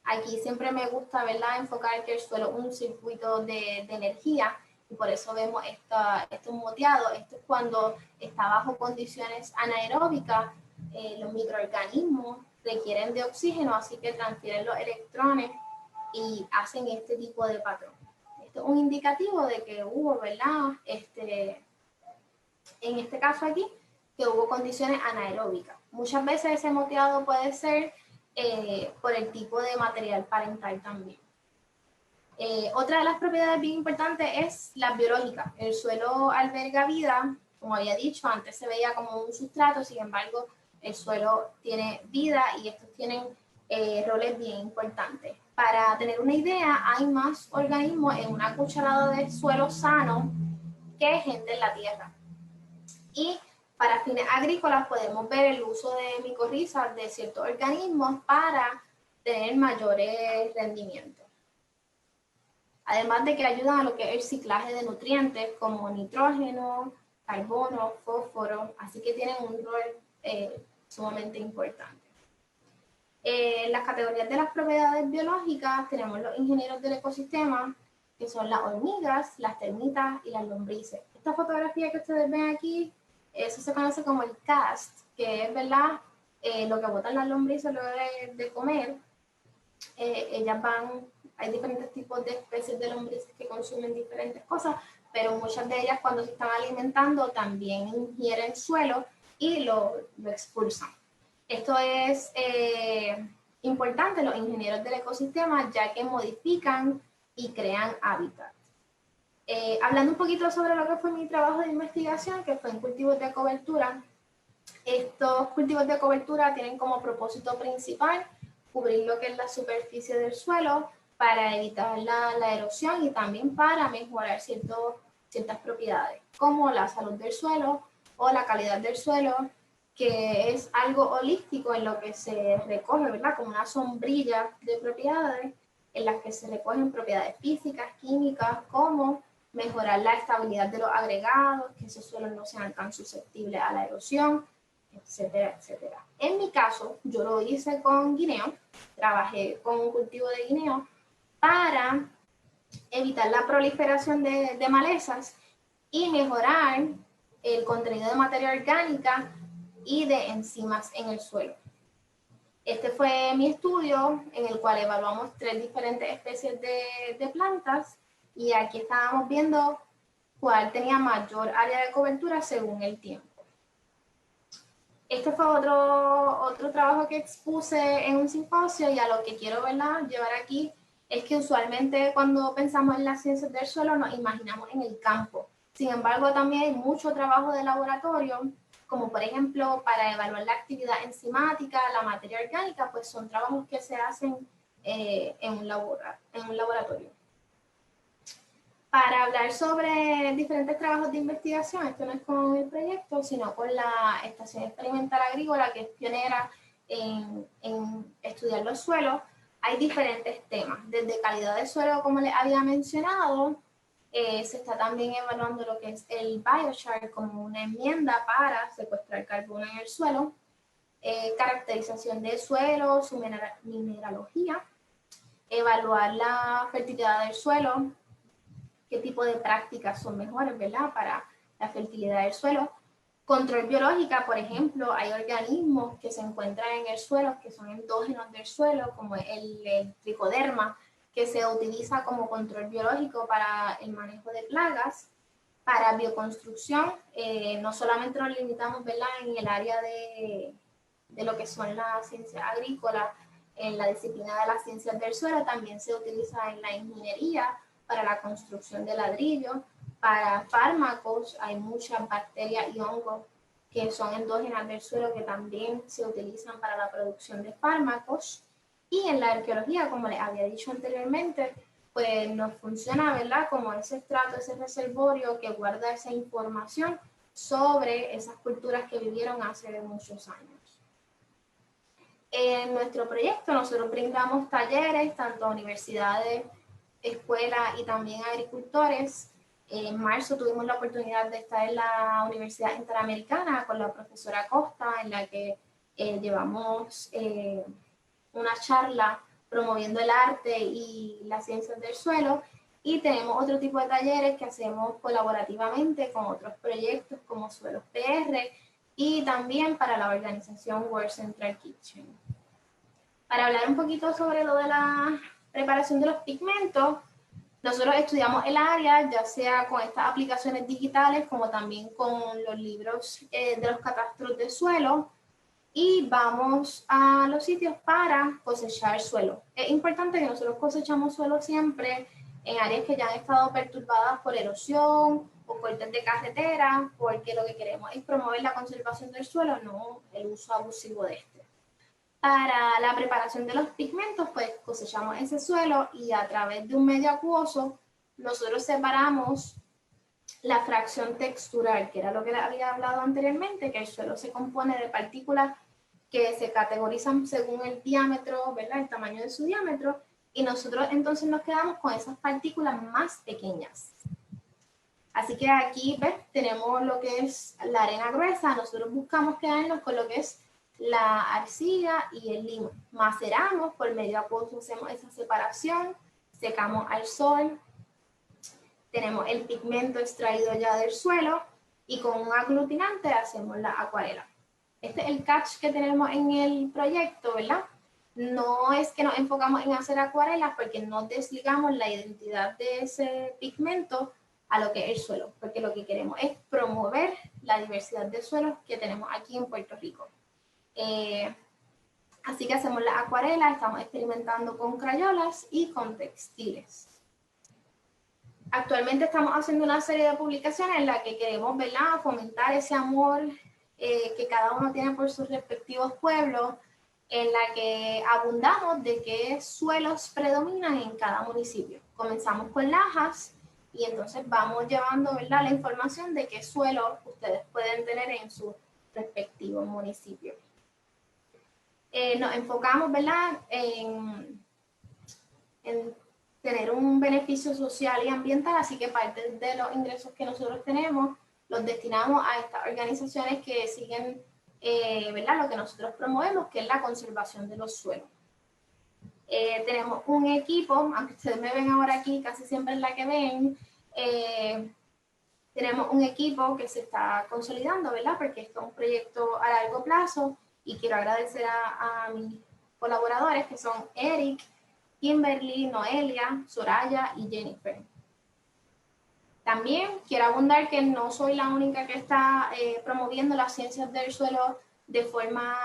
Aquí siempre me gusta, ¿verdad?, enfocar que el suelo es un circuito de energía, y por eso vemos estos moteados. Esto es cuando está bajo condiciones anaeróbicas, los microorganismos requieren de oxígeno, así que transfieren los electrones y hacen este tipo de patrón. Esto es un indicativo de que hubo, ¿verdad?, en este caso aquí, que hubo condiciones anaeróbicas. Muchas veces ese moteado puede ser por el tipo de material parental también. Otra de las propiedades bien importantes es la biológica. El suelo alberga vida, como había dicho, antes se veía como un sustrato, sin embargo, el suelo tiene vida y estos tienen roles bien importantes. Para tener una idea, hay más organismos en una cucharada de suelo sano que gente en la tierra. Y para fines agrícolas podemos ver el uso de micorrizas de ciertos organismos para tener mayores rendimientos. Además de que ayudan a lo que es el ciclaje de nutrientes como nitrógeno, carbono, fósforo, así que tienen un rol sumamente importante. En las categorías de las propiedades biológicas tenemos los ingenieros del ecosistema, que son las hormigas, las termitas y las lombrices. Esta fotografía que ustedes ven aquí, eso se conoce como el cast, que es, ¿verdad?, lo que botan las lombrices luego de comer. Ellas van, hay diferentes tipos de especies de lombrices que consumen diferentes cosas, pero muchas de ellas cuando se están alimentando también ingieren suelo y lo expulsan. Esto es importante, los ingenieros del ecosistema, ya que modifican y crean hábitat. Hablando un poquito sobre lo que fue mi trabajo de investigación, que fue en cultivos de cobertura, estos cultivos de cobertura tienen como propósito principal cubrir lo que es la superficie del suelo para evitar la erosión y también para mejorar ciertas propiedades, como la salud del suelo o la calidad del suelo, que es algo holístico en lo que se recoge, ¿verdad?, como una sombrilla de propiedades en las que se recogen propiedades físicas, químicas, como mejorar la estabilidad de los agregados, que esos suelos no sean tan susceptibles a la erosión, etcétera, etcétera. En mi caso, yo lo hice con guineo, trabajé con un cultivo de guineo para evitar la proliferación de malezas y mejorar el contenido de materia orgánica y de enzimas en el suelo. Este fue mi estudio en el cual evaluamos 3 diferentes especies de plantas y aquí estábamos viendo cuál tenía mayor área de cobertura según el tiempo. Este fue otro trabajo que expuse en un simposio y a lo que quiero, ¿verdad?, llevar aquí es que usualmente cuando pensamos en las ciencias del suelo nos imaginamos en el campo. Sin embargo, también hay mucho trabajo de laboratorio como por ejemplo para evaluar la actividad enzimática, la materia orgánica, pues son trabajos que se hacen en un laboratorio. Para hablar sobre diferentes trabajos de investigación, esto no es con el proyecto, sino con la Estación Experimental Agrícola, que es pionera en estudiar los suelos, hay diferentes temas, desde calidad de suelo, como les había mencionado, se está también evaluando lo que es el biochar como una enmienda para secuestrar carbono en el suelo, caracterización del suelo, su mineralogía, evaluar la fertilidad del suelo, qué tipo de prácticas son mejores, ¿verdad?, para la fertilidad del suelo. Control biológica, por ejemplo, hay organismos que se encuentran en el suelo, que son endógenos del suelo, como el tricoderma, que se utiliza como control biológico para el manejo de plagas. Para bioconstrucción, no solamente nos limitamos, ¿verdad?, en el área de lo que son las ciencias agrícolas, en la disciplina de las ciencias del suelo, también se utiliza en la ingeniería para la construcción de ladrillos. Para fármacos hay muchas bacterias y hongos que son endógenas del suelo que también se utilizan para la producción de fármacos. Y en la arqueología, como les había dicho anteriormente, pues nos funciona, ¿verdad?, como ese estrato, ese reservorio que guarda esa información sobre esas culturas que vivieron hace muchos años. En nuestro proyecto nosotros brindamos talleres tanto a universidades, escuelas y también a agricultores. En marzo tuvimos la oportunidad de estar en la Universidad Interamericana con la profesora Costa, en la que llevamos una charla promoviendo el arte y las ciencias del suelo, y tenemos otro tipo de talleres que hacemos colaborativamente con otros proyectos como Suelos PR y también para la organización World Central Kitchen. Para hablar un poquito sobre lo de la preparación de los pigmentos, nosotros estudiamos el área, ya sea con estas aplicaciones digitales, como también con los libros de los catastros de suelo, y vamos a los sitios para cosechar suelo. Es importante que nosotros cosechamos suelo siempre en áreas que ya han estado perturbadas por erosión o cortes de carretera, porque lo que queremos es promover la conservación del suelo, no el uso abusivo de este. Para la preparación de los pigmentos, pues cosechamos ese suelo y a través de un medio acuoso nosotros separamos la fracción textural, que era lo que les había hablado anteriormente, que el suelo se compone de partículas que se categorizan según el diámetro, ¿verdad?, el tamaño de su diámetro, y nosotros entonces nos quedamos con esas partículas más pequeñas. Así que aquí, ¿ves?, tenemos lo que es la arena gruesa. Nosotros buscamos quedarnos con lo que es la arcilla y el limo. Maceramos por medio acuoso, hacemos esa separación, secamos al sol, tenemos el pigmento extraído ya del suelo y con un aglutinante hacemos la acuarela. Este es el catch que tenemos en el proyecto, ¿verdad? No es que nos enfocamos en hacer acuarelas porque no desligamos la identidad de ese pigmento a lo que es el suelo, porque lo que queremos es promover la diversidad de suelos que tenemos aquí en Puerto Rico. Así que hacemos la acuarela, estamos experimentando con crayolas y con textiles. Actualmente estamos haciendo una serie de publicaciones en la que queremos, ¿verdad?, fomentar ese amor que cada uno tiene por sus respectivos pueblos, en la que abundamos de qué suelos predominan en cada municipio. Comenzamos con Lajas y entonces vamos llevando, ¿verdad?, la información de qué suelos ustedes pueden tener en sus respectivos municipios. Nos enfocamos, ¿verdad?, en tener un beneficio social y ambiental, así que parte de los ingresos que nosotros tenemos los destinamos a estas organizaciones que siguen, ¿verdad?, lo que nosotros promovemos, que es la conservación de los suelos. Tenemos un equipo, aunque ustedes me ven ahora aquí, casi siempre es la que ven, tenemos un equipo que se está consolidando, ¿verdad?, porque esto es un proyecto a largo plazo, y quiero agradecer a mis colaboradores, que son Eric, Kimberly, Noelia, Soraya y Jennifer. También quiero abundar que no soy la única que está promoviendo las ciencias del suelo de forma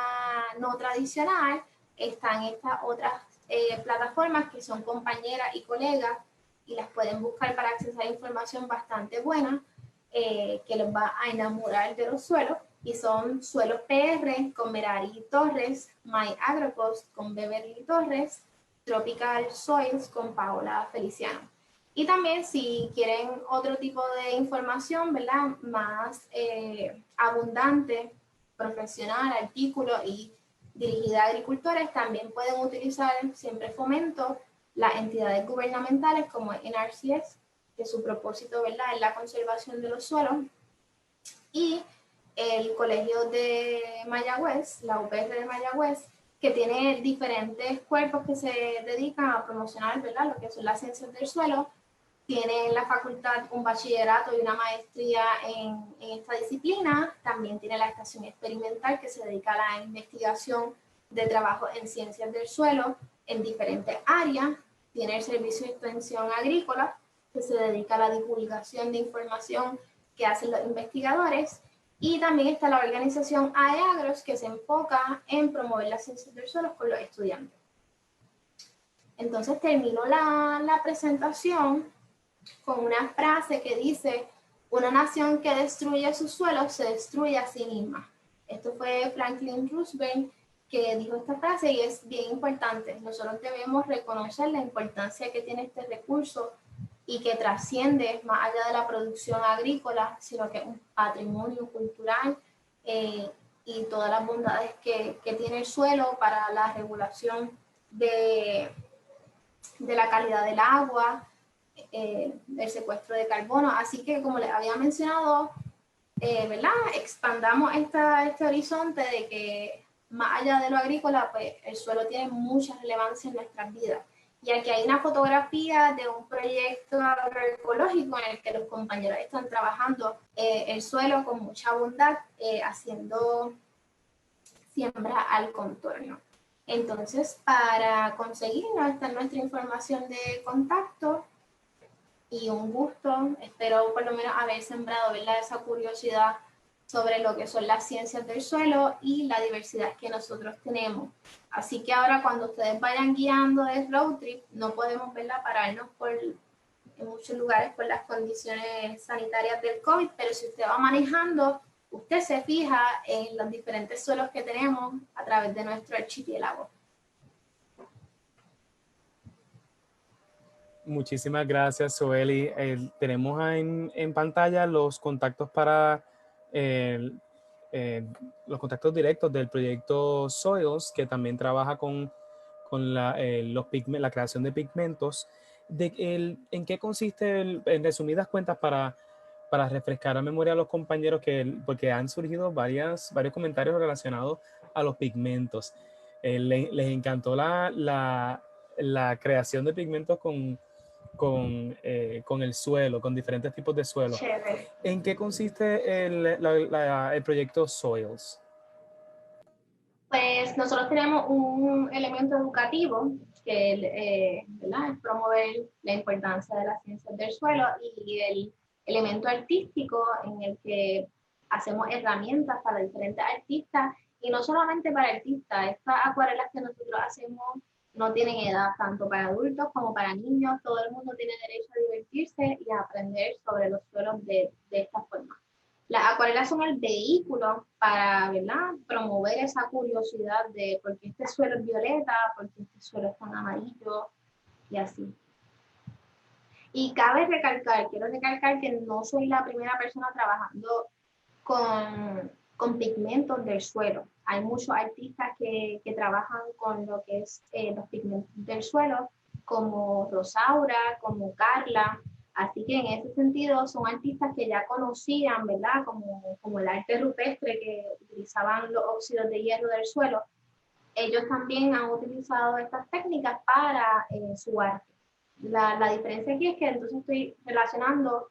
no tradicional. Están estas otras plataformas que son compañeras y colegas, y las pueden buscar para accesar información bastante buena que les va a enamorar de los suelos. y son suelos PR con Merari Torres, My Agrocost con Beverly Torres, Tropical Soils con Paola Feliciano. Y también si quieren otro tipo de información, ¿verdad? Más abundante, profesional, artículo y dirigida a agricultores, también pueden utilizar, siempre fomento, las entidades gubernamentales como NRCS, que su propósito, ¿verdad?, es la conservación de los suelos, y el Colegio de Mayagüez, la UPR de Mayagüez, que tiene diferentes cuerpos que se dedican a promocionar, ¿verdad?, lo que son las ciencias del suelo. Tiene en la facultad un bachillerato y una maestría en esta disciplina. También tiene la estación experimental que se dedica a la investigación de trabajo en ciencias del suelo en diferentes áreas. Tiene el servicio de extensión agrícola que se dedica a la divulgación de información que hacen los investigadores. Y también está la organización AEAGROS que se enfoca en promover las ciencias del suelo con los estudiantes. Entonces termino la presentación con una frase que dice: una nación que destruye sus suelos se destruye a sí misma. Esto fue Franklin Roosevelt que dijo esta frase y es bien importante. Nosotros debemos reconocer la importancia que tiene este recurso y que trasciende más allá de la producción agrícola, sino que es un patrimonio cultural y todas las bondades que tiene el suelo para la regulación de la calidad del agua, el secuestro de carbono. Así que, como les había mencionado, ¿verdad?, expandamos este horizonte de que más allá de lo agrícola, pues el suelo tiene mucha relevancia en nuestras vidas. Y aquí hay una fotografía de un proyecto agroecológico en el que los compañeros están trabajando el suelo con mucha bondad, haciendo siembra al contorno. Entonces, para conseguirnos, esta es nuestra información de contacto y un gusto. Espero por lo menos haber sembrado, ¿verdad?, esa curiosidad sobre lo que son las ciencias del suelo y la diversidad que nosotros tenemos. Así que ahora cuando ustedes vayan guiando el road trip, no podemos, ¿verdad?, pararnos en muchos lugares por las condiciones sanitarias del COVID, pero si usted va manejando, usted se fija en los diferentes suelos que tenemos a través de nuestro archipiélago. Muchísimas gracias, Zoeli. Tenemos en pantalla los contactos para los contactos directos del proyecto Soils, que también trabaja con la creación de pigmentos. ¿En qué consiste, en resumidas cuentas, para refrescar la memoria a los compañeros, porque han surgido varios comentarios relacionados a los pigmentos? Les encantó la creación de pigmentos con el suelo, con diferentes tipos de suelo. Chévere. ¿En qué consiste el proyecto Soils? Pues nosotros tenemos un elemento educativo que ¿verdad?, es promover la importancia de las ciencias del suelo, y el elemento artístico en el que hacemos herramientas para diferentes artistas, y no solamente para artistas. Estas acuarelas que nosotros hacemos no tienen edad, tanto para adultos como para niños. Todo el mundo tiene derecho a divertirse y a aprender sobre los suelos de esta forma. Las acuarelas son el vehículo para, ¿verdad?, promover esa curiosidad de por qué este suelo es violeta, por qué este suelo es tan amarillo y así. Y quiero recalcar que no soy la primera persona trabajando con pigmentos del suelo. Hay muchos artistas que trabajan con lo que es los pigmentos del suelo, como Rosaura, como Carla. Así que en ese sentido son artistas que ya conocían, ¿verdad?, como el arte rupestre, que utilizaban los óxidos de hierro del suelo. Ellos también han utilizado estas técnicas para su arte. La diferencia aquí es que entonces estoy relacionando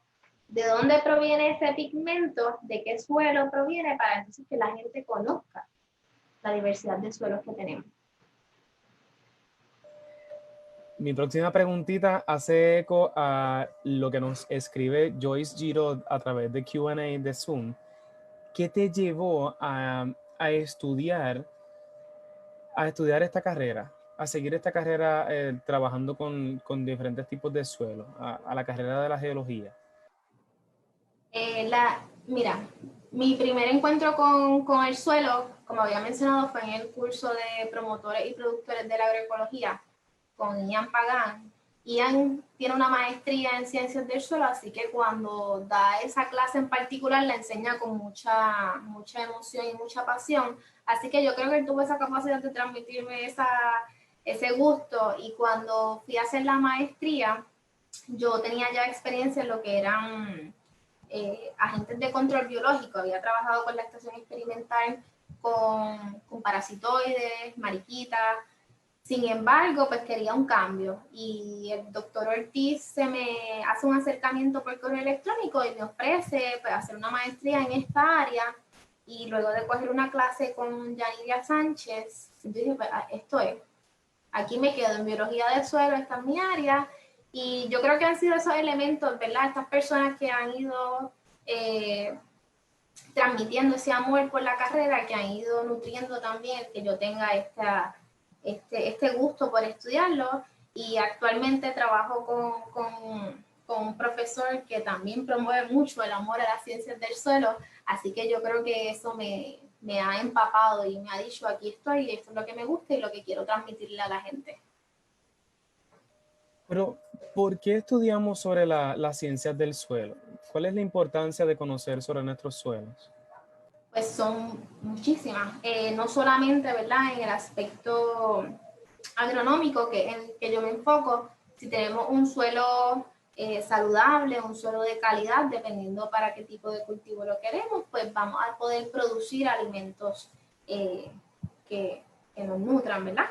de dónde proviene ese pigmento, de qué suelo proviene, para entonces que la gente conozca la diversidad de suelos que tenemos. Mi próxima preguntita hace eco a lo que nos escribe Joyce Giro a través de Q&A de Zoom. ¿Qué te llevó a estudiar esta carrera, a seguir esta carrera trabajando con diferentes tipos de suelo, a la carrera de la geología? Mira, Mi primer encuentro con el suelo, como había mencionado, fue en el curso de promotores y productores de la agroecología con Ian Pagán. Ian tiene una maestría en ciencias del suelo, así que cuando da esa clase en particular la enseña con mucha emoción y mucha pasión. Así que yo creo que él tuvo esa capacidad de transmitirme ese gusto, y cuando fui a hacer la maestría, yo tenía ya experiencia en lo que eran agentes de control biológico. Había trabajado con la estación experimental con parasitoides, mariquitas. Sin embargo, pues quería un cambio, y el doctor Ortiz se me hace un acercamiento por correo electrónico y me ofrece pues, hacer una maestría en esta área, y luego de coger una clase con Yaniria Sánchez, yo dije, pues, esto es, aquí me quedo en biología del suelo, esta es mi área. Y yo creo que han sido esos elementos, ¿verdad? Estas personas que han ido transmitiendo ese amor por la carrera, que han ido nutriendo también el que yo tenga este gusto por estudiarlo. Y actualmente trabajo con un profesor que también promueve mucho el amor a las ciencias del suelo, así que yo creo que eso me ha empapado y me ha dicho, aquí estoy, esto es lo que me gusta y lo que quiero transmitirle a la gente. Pero, ¿por qué estudiamos sobre las ciencias del suelo? ¿Cuál es la importancia de conocer sobre nuestros suelos? Pues son muchísimas, no solamente, ¿verdad?, en el aspecto agronómico, que en el que yo me enfoco. Si tenemos un suelo saludable, un suelo de calidad, dependiendo para qué tipo de cultivo lo queremos, pues vamos a poder producir alimentos que, que nos nutran, ¿verdad?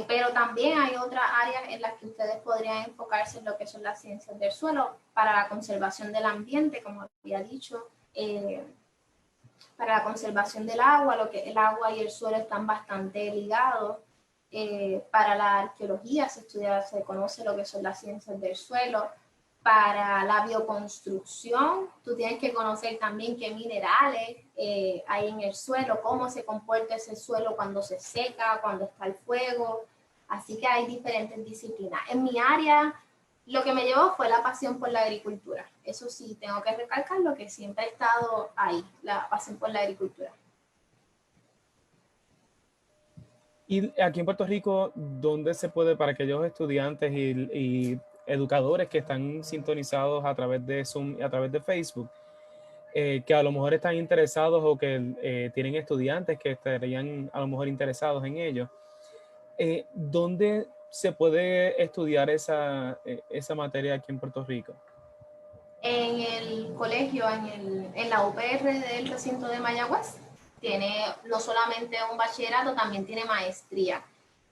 Pero también hay otras áreas en las que ustedes podrían enfocarse en lo que son las ciencias del suelo, para la conservación del ambiente, como había dicho, para la conservación del agua, lo que el agua y el suelo están bastante ligados. Para la arqueología se conoce lo que son las ciencias del suelo. Para la bioconstrucción, tú tienes que conocer también qué minerales hay en el suelo, cómo se comporta ese suelo cuando se seca, cuando está el fuego. Así que hay diferentes disciplinas. En mi área, lo que me llevó fue la pasión por la agricultura. Eso sí, tengo que recalcar lo que siempre ha estado ahí, la pasión por la agricultura. Y aquí en Puerto Rico, ¿dónde se puede, para aquellos estudiantes y educadores que están sintonizados a través de Zoom y a través de Facebook, que a lo mejor están interesados o que tienen estudiantes que estarían a lo mejor interesados en ello, ¿dónde se puede estudiar esa materia aquí en Puerto Rico? En el colegio, en la UPR del recinto de Mayagüez, tiene no solamente un bachillerato, también tiene maestría.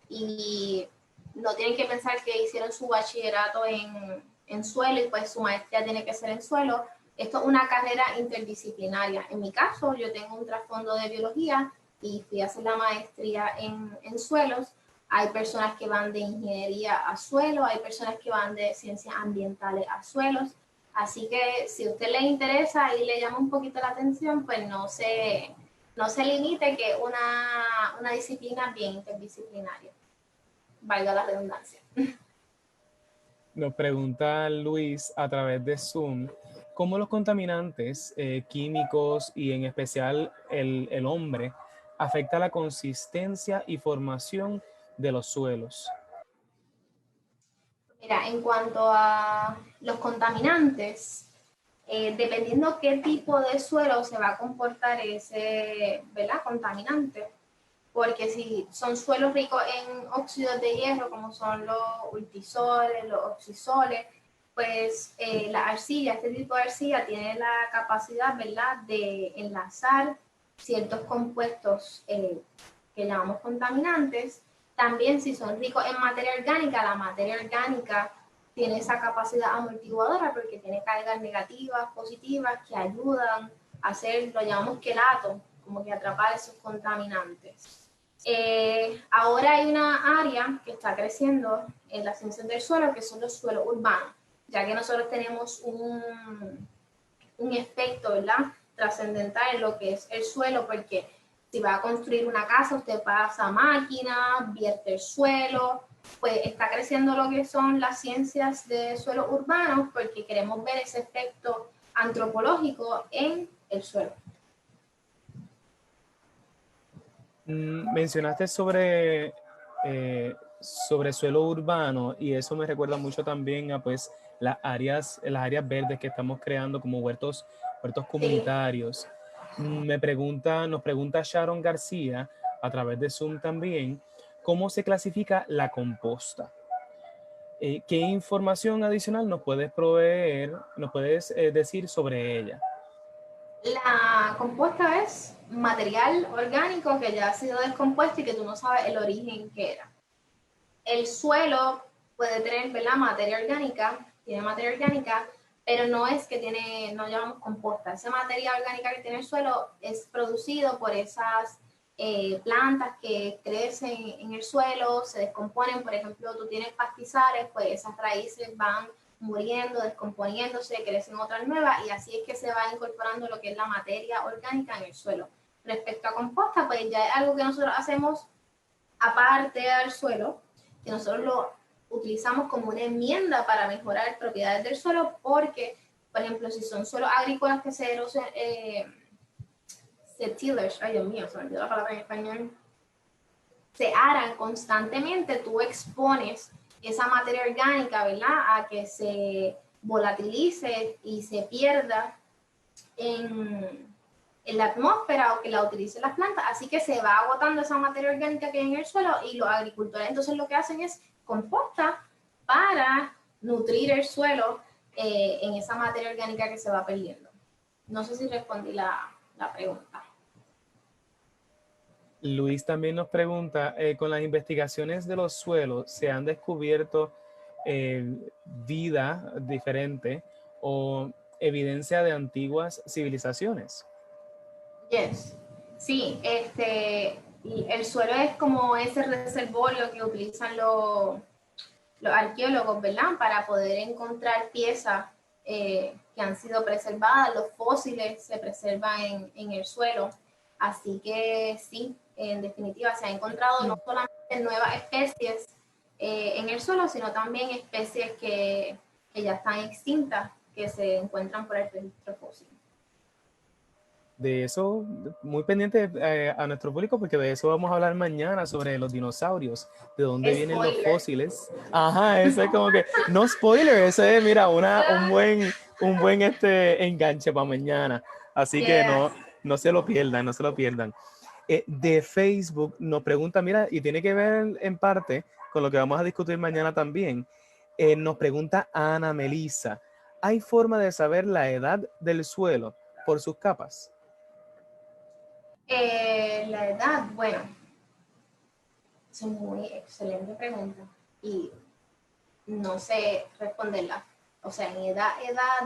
Y no tienen que pensar que hicieron su bachillerato en suelo y pues su maestría tiene que ser en suelo. Esto es una carrera interdisciplinaria. En mi caso, yo tengo un trasfondo de biología y fui a hacer la maestría en suelos. Hay personas que van de ingeniería a suelo, hay personas que van de ciencias ambientales a suelos. Así que si a usted le interesa y le llama un poquito la atención, pues no se limite, que es una disciplina bien interdisciplinaria, valga la redundancia. Nos pregunta Luis a través de Zoom, ¿cómo los contaminantes químicos y en especial el hombre afecta la consistencia y formación de los suelos? Mira, en cuanto a los contaminantes, dependiendo qué tipo de suelo se va a comportar ese, ¿verdad?, contaminante, porque si son suelos ricos en óxidos de hierro, como son los ultisoles, los oxisoles, pues la arcilla, este tipo de arcilla tiene la capacidad, ¿verdad?, de enlazar ciertos compuestos que llamamos contaminantes. También si son ricos en materia orgánica, la materia orgánica tiene esa capacidad amortiguadora porque tiene cargas negativas, positivas, que ayudan a hacer, lo llamamos quelato, como que atrapar esos contaminantes. Ahora hay una área que está creciendo en la ciencia del suelo, que son los suelos urbanos, ya que nosotros tenemos un efecto, ¿verdad?, trascendental en lo que es el suelo, porque si va a construir una casa, usted pasa máquinas, vierte el suelo, pues está creciendo lo que son las ciencias de suelos urbanos, porque queremos ver ese efecto antropológico en el suelo. Mencionaste sobre suelo urbano y eso me recuerda mucho también a pues las áreas verdes que estamos creando como huertos Sí. comunitarios. Nos pregunta Sharon García a través de Zoom también, ¿cómo se clasifica la composta? ¿Qué información adicional nos puedes proveer, nos puedes decir sobre ella? La composta es material orgánico que ya ha sido descompuesto y que tú no sabes el origen que era. El suelo puede tener, ¿verdad?, materia orgánica, tiene materia orgánica, pero no es que tiene, no llamamos composta. Esa materia orgánica que tiene el suelo es producido por esas plantas que crecen en el suelo, se descomponen. Por ejemplo, tú tienes pastizales, pues esas raíces van muriendo, descomponiéndose, crecen otras nuevas y así es que se va incorporando lo que es la materia orgánica en el suelo. Respecto a composta, pues ya es algo que nosotros hacemos aparte del suelo, que nosotros lo utilizamos como una enmienda para mejorar propiedades del suelo, porque, por ejemplo, si son suelos agrícolas que se tillage, ay Dios mío, se me olvidó la palabra en español, se aran constantemente, tú expones esa materia orgánica, ¿verdad?, a que se volatilice y se pierda en la atmósfera o que la utilicen las plantas, así que se va agotando esa materia orgánica que hay en el suelo y los agricultores entonces lo que hacen es composta para nutrir el suelo en esa materia orgánica que se va perdiendo. No sé si respondí la pregunta. Luis también nos pregunta, con las investigaciones de los suelos, ¿se han descubierto vida diferente o evidencia de antiguas civilizaciones? Yes. Sí, el suelo es como ese reservorio que utilizan los arqueólogos, ¿verdad?, para poder encontrar piezas que han sido preservadas, los fósiles se preservan en el suelo, así que sí, en definitiva se ha encontrado no solamente nuevas especies en el suelo, sino también especies que ya están extintas, que se encuentran por el registro fósil. De eso, muy pendiente a nuestro público, porque de eso vamos a hablar mañana sobre los dinosaurios, de dónde vienen los Spoiler. fósiles. Ajá, eso es como que, no spoiler, eso es, mira, un buen enganche para mañana. Así que Yes. no se lo pierdan, no se lo pierdan. De Facebook nos pregunta, mira, y tiene que ver en parte con lo que vamos a discutir mañana también. Nos pregunta Ana Melissa, ¿hay forma de saber la edad del suelo por sus capas? La edad, bueno, es una muy excelente pregunta y no sé responderla. O sea, en edad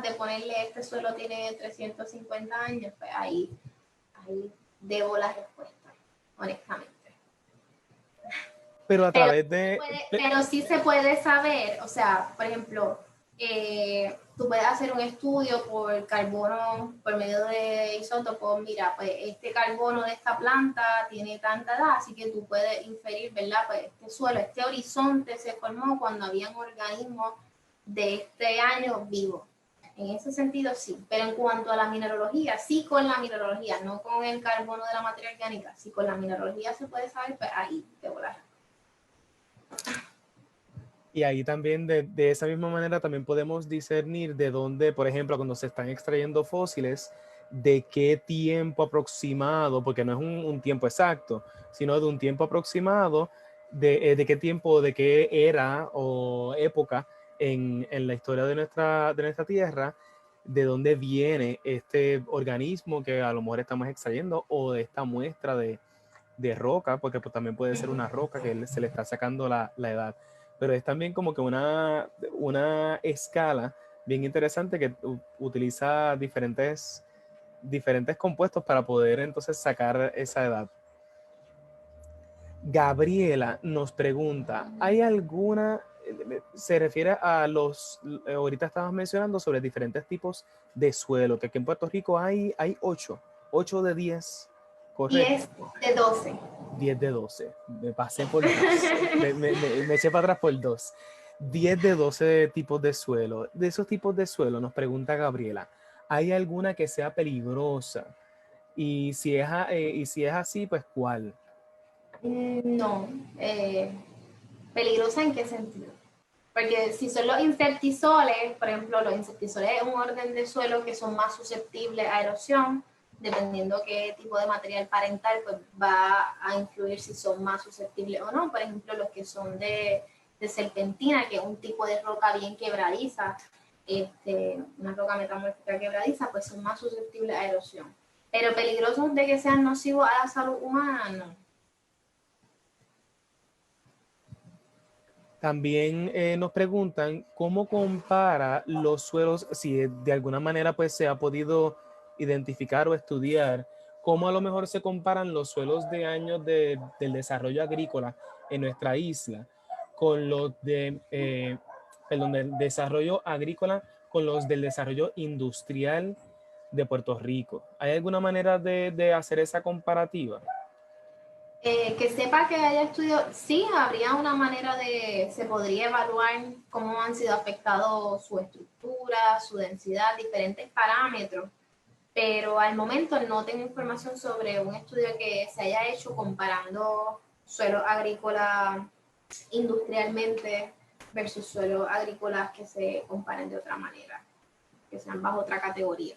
de ponerle este suelo tiene 350 años, pues ahí debo la respuesta, honestamente. Pero a Pero, través de... pero sí se puede saber, o sea, por ejemplo, tú puedes hacer un estudio por carbono, por medio de isótopos, mira, pues este carbono de esta planta tiene tanta edad, así que tú puedes inferir, ¿verdad? Pues este suelo, este horizonte se formó cuando habían organismos de este año vivos. En ese sentido, sí. Pero en cuanto a la mineralogía, sí con la mineralogía, no con el carbono de la materia orgánica, sí con la mineralogía se puede saber, pues ahí te volar. Y ahí también, de esa misma manera, también podemos discernir de dónde, por ejemplo, cuando se están extrayendo fósiles, de qué tiempo aproximado, porque no es un tiempo exacto, sino de un tiempo aproximado, de qué tiempo, de qué era o época en la historia de nuestra Tierra, de dónde viene este organismo que a lo mejor estamos extrayendo o de esta muestra de roca, porque pues, también puede ser una roca que se le está sacando la edad. Pero es también como que una escala bien interesante que utiliza diferentes compuestos para poder entonces sacar esa edad. Gabriela nos pregunta, ¿hay alguna, se refiere a ahorita estabas mencionando sobre diferentes tipos de suelo, que aquí en Puerto Rico hay 8 de 10, 10 correcto, de 12. 10 de 12, me pasé por 2, me eché para atrás por 2. 10 de 12 tipos de suelo. De esos tipos de suelo, nos pregunta Gabriela, ¿hay alguna que sea peligrosa? Y si es así, pues ¿cuál? No. ¿Peligrosa en qué sentido? Porque si son los insectisoles, por ejemplo, los insectisoles es un orden de suelo que son más susceptibles a erosión, dependiendo qué tipo de material parental, pues va a influir si son más susceptibles o no. Por ejemplo, los que son de serpentina, que es un tipo de roca bien quebradiza, una roca metamórfica quebradiza, pues son más susceptibles a erosión. Pero peligrosos de que sean nocivos a la salud humana, no. También nos preguntan cómo compara los suelos, si de alguna manera pues se ha podido identificar o estudiar, cómo a lo mejor se comparan los suelos de años del desarrollo agrícola en nuestra isla con los perdón, del desarrollo agrícola con los del desarrollo industrial de Puerto Rico. ¿Hay alguna manera de hacer esa comparativa? Que sepa que haya estudiado, sí, habría una manera se podría evaluar cómo han sido afectados su estructura, su densidad, diferentes parámetros, pero al momento no tengo información sobre un estudio que se haya hecho comparando suelos agrícolas industrialmente versus suelos agrícolas que se comparen de otra manera, que sean bajo otra categoría.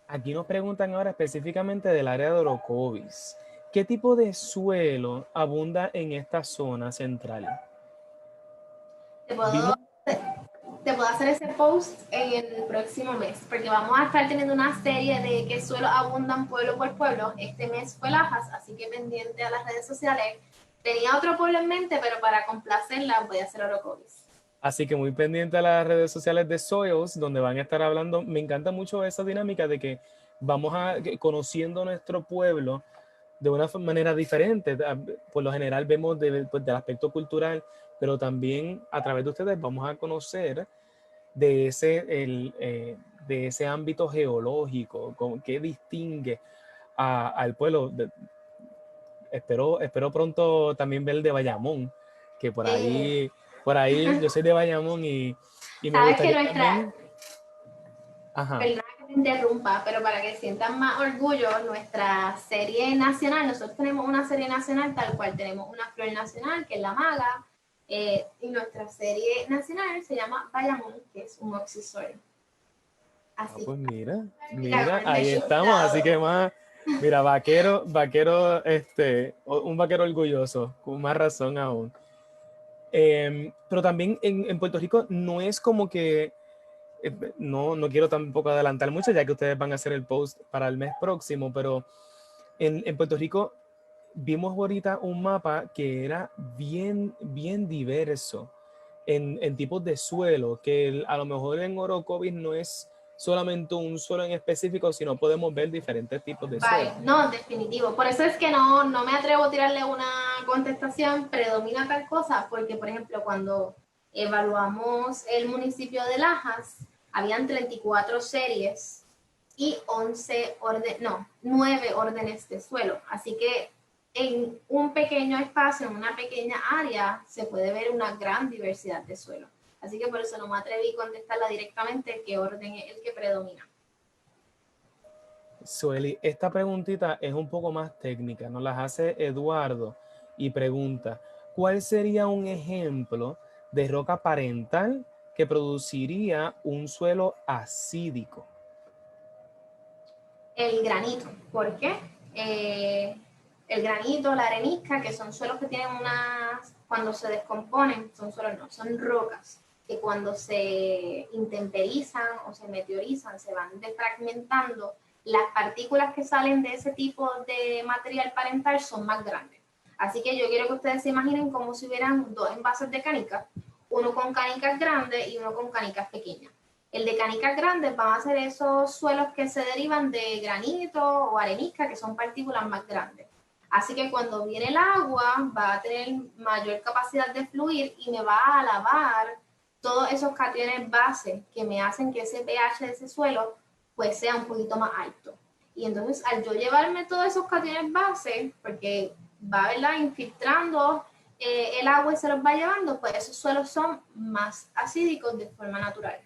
Aquí nos preguntan ahora específicamente del área de Orocovis. ¿Qué tipo de suelo abunda en esta zona central? Te puedo Vimos, te puedo hacer ese post en el próximo mes, porque vamos a estar teniendo una serie de qué suelos abundan pueblo por pueblo. Este mes fue Lajas, así que pendiente a las redes sociales. Tenía otro pueblo en mente, pero para complacerla voy a hacer Orocovis. así que muy pendiente a las redes sociales de Soils, donde van a estar hablando. Me encanta mucho esa dinámica de que vamos conociendo nuestro pueblo de una manera diferente. Por lo general vemos pues, del aspecto cultural, pero también a través de ustedes vamos a conocer de ese ámbito geológico, qué distingue al pueblo. Espero pronto también ver el de Bayamón, que Eh, por ahí yo soy de Bayamón y me Sabes que gustaría también, ajá, perdona que te interrumpa, pero para que sientan más orgullo, nuestra serie nacional, nosotros tenemos una serie nacional tal cual, tenemos una flor nacional que es la maga, y nuestra serie nacional se llama Bayamón, que es un oxisol. Así pues que mira, ahí estamos, así registrado. que más, mira, un vaquero orgulloso, con más razón aún. Pero también en Puerto Rico no es como que no quiero tampoco adelantar mucho, ya que ustedes van a hacer el post para el mes próximo, pero en Puerto Rico vimos ahorita un mapa que era bien diverso en tipos de suelo, que a lo mejor en Orocovis no es solamente un suelo en específico, sino podemos ver diferentes tipos de suelo. Vale, no, definitivo. Por eso es que no me atrevo a tirarle una contestación, predomina tal cosa, porque por ejemplo cuando evaluamos el municipio de Lajas, habían 34 series y 9 órdenes de suelo. Así que en un pequeño espacio, en una pequeña área, se puede ver una gran diversidad de suelo. Así que por eso no me atreví a contestarla directamente qué orden es el que predomina. Sueli, esta preguntita es un poco más técnica, nos las hace Eduardo y pregunta, ¿cuál sería un ejemplo de roca parental que produciría un suelo acídico? El granito. ¿Por qué? El granito, la arenisca, que son suelos que tienen cuando se descomponen, son suelos no, son rocas, que cuando se intemperizan o se meteorizan, se van defragmentando, las partículas que salen de ese tipo de material parental son más grandes. Así que yo quiero que ustedes se imaginen como si hubieran dos envases de canicas, uno con canicas grandes y uno con canicas pequeñas. El de canicas grandes van a ser esos suelos que se derivan de granito o arenisca, que son partículas más grandes. Así que cuando viene el agua va a tener mayor capacidad de fluir y me va a lavar todos esos cationes base que me hacen que ese pH de ese suelo pues sea un poquito más alto. Y entonces al yo llevarme todos esos cationes base, porque va ¿verdad? Infiltrando el agua y se los va llevando, pues esos suelos son más acídicos de forma natural.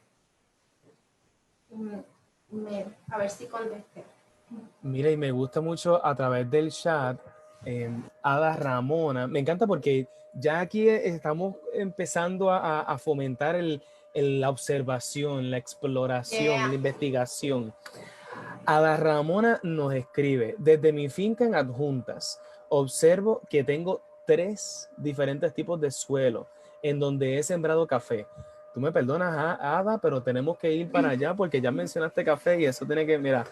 A ver si contesté. Mira, y me gusta mucho a través del chat Ada Ramona. Me encanta porque ya aquí estamos empezando a fomentar la observación, la exploración, la Yeah. investigación. Ada Ramona nos escribe, desde mi finca en Adjuntas, observo que tengo 3 diferentes tipos de suelo en donde he sembrado café. Tú me perdonas, Ada, pero tenemos que ir para allá porque ya mencionaste café y eso tiene que, mira,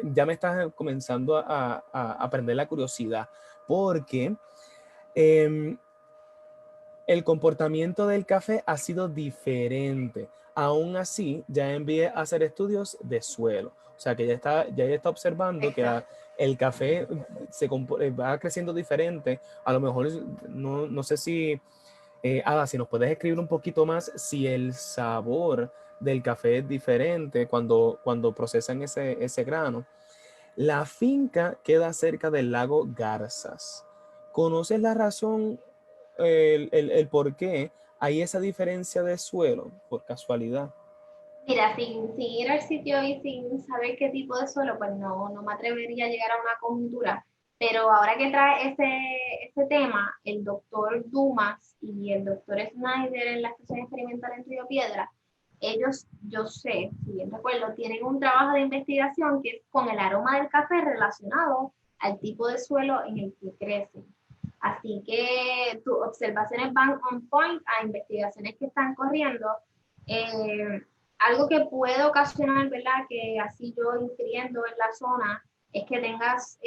ya me estás comenzando a prender la curiosidad porque eh, el comportamiento del café ha sido diferente. Aún así, ya envié a hacer estudios de suelo. O sea, que ya está observando que Exacto. el café va creciendo diferente. A lo mejor, no sé si, Ada, si nos puedes escribir un poquito más, si el sabor del café es diferente cuando procesan ese grano. La finca queda cerca del lago Garzas. ¿Conoces la razón, el por qué hay esa diferencia de suelo, por casualidad? Mira, sin ir al sitio y sin saber qué tipo de suelo, pues no me atrevería a llegar a una conjetura. Pero ahora que trae ese tema, el doctor Dumas y el doctor Snyder en la Estación Experimental en Río Piedra, ellos, yo sé, si bien recuerdo, tienen un trabajo de investigación que es con el aroma del café relacionado al tipo de suelo en el que crece. Así que tus observaciones van on point a investigaciones que están corriendo. Eh, Algo que puede ocasionar, ¿verdad? Que así yo infiriendo en la zona, es que tengas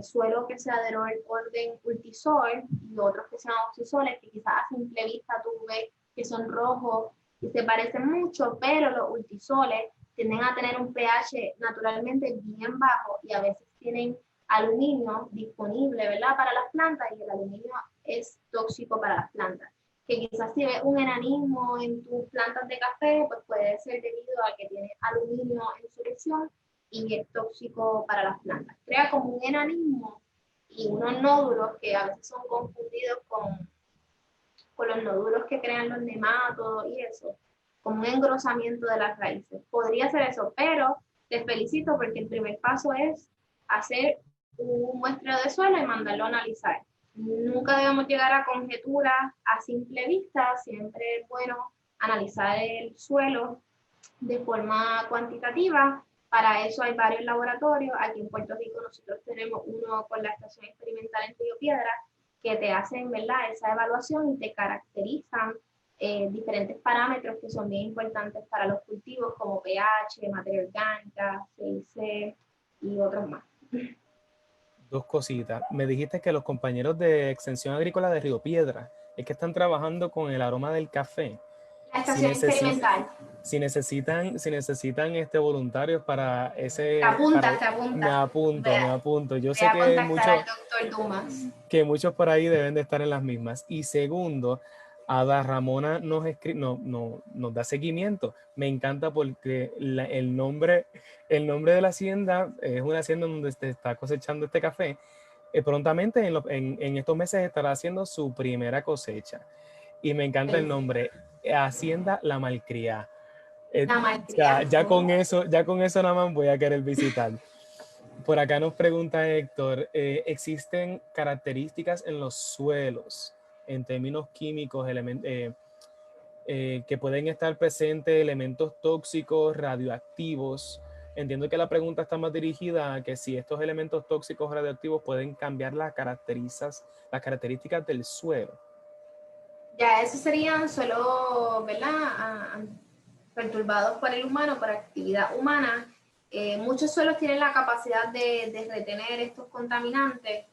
suelo que sea del orden ultisol y otros que sean oxisoles, que quizás a simple vista tú ves que son rojos y se parecen mucho, pero los ultisoles tienden a tener un pH naturalmente bien bajo y a veces tienen aluminio disponible, ¿verdad? Para las plantas y el aluminio es tóxico para las plantas. Que quizás si ves un enanismo en tus plantas de café, pues puede ser debido a que tiene aluminio en solución y es tóxico para las plantas. Crea como un enanismo y unos nódulos que a veces son confundidos con los nódulos que crean los nematodos y eso, como un engrosamiento de las raíces. Podría ser eso, pero te felicito porque el primer paso es hacer un muestreo de suelo y mandarlo a analizar. Nunca debemos llegar a conjeturas a simple vista, siempre es bueno analizar el suelo de forma cuantitativa. Para eso hay varios laboratorios. Aquí en Puerto Rico nosotros tenemos uno con la Estación Experimental en Río Piedra, que te hacen, ¿verdad?, esa evaluación y te caracterizan diferentes parámetros que son bien importantes para los cultivos, como pH, materia orgánica, CIC y otros más. 2 cositas. Me dijiste que los compañeros de Extensión Agrícola de Río Piedra es que están trabajando con el aroma del café. La Si, estación experimental. si necesitan voluntarios para Te ese, apuntas, te me apuntas. apunto, me apunto. Yo Ve sé a contactar al doctor Dumas. que muchos por ahí deben de estar en las mismas. Y segundo, Ada Ramona nos da seguimiento. Me encanta porque el nombre de la hacienda es una hacienda donde se está cosechando este café. Prontamente en estos meses estará haciendo su primera cosecha. Y me encanta el nombre, Hacienda La Malcriada. La Ya, malcriada. ya con eso nada más voy a querer visitar. Por acá nos pregunta Héctor, ¿existen características en los suelos en términos químicos que pueden estar presentes, elementos tóxicos, radioactivos? Entiendo que la pregunta está más dirigida a que si estos elementos tóxicos radioactivos pueden cambiar las características del suelo. Ya esos serían solo, ¿verdad? Perturbados por el humano, por actividad humana. Muchos suelos tienen la capacidad de retener estos contaminantes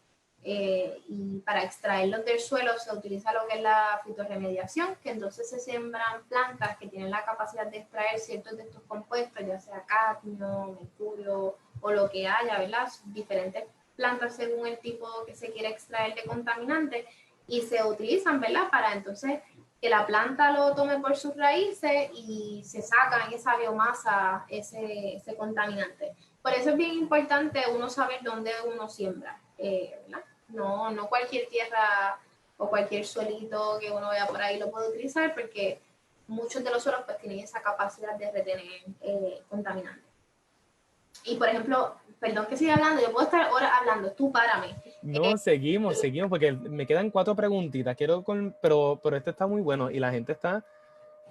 y para extraerlos del suelo se utiliza lo que es la fitorremediación, que entonces se siembran plantas que tienen la capacidad de extraer ciertos de estos compuestos, ya sea cadmio, mercurio o lo que haya, ¿verdad? Diferentes plantas según el tipo que se quiere extraer de contaminante y se utilizan, ¿verdad? Para entonces que la planta lo tome por sus raíces y se saca en esa biomasa ese contaminante. Por eso es bien importante uno saber dónde uno siembra, ¿verdad? No cualquier tierra o cualquier suelito que uno vea por ahí lo puede utilizar porque muchos de los suelos pues tienen esa capacidad de retener contaminantes. Y por ejemplo, perdón que siga hablando, yo puedo estar horas hablando, tú párame. No, seguimos, porque me quedan 4 preguntitas. Pero este está muy bueno y la gente está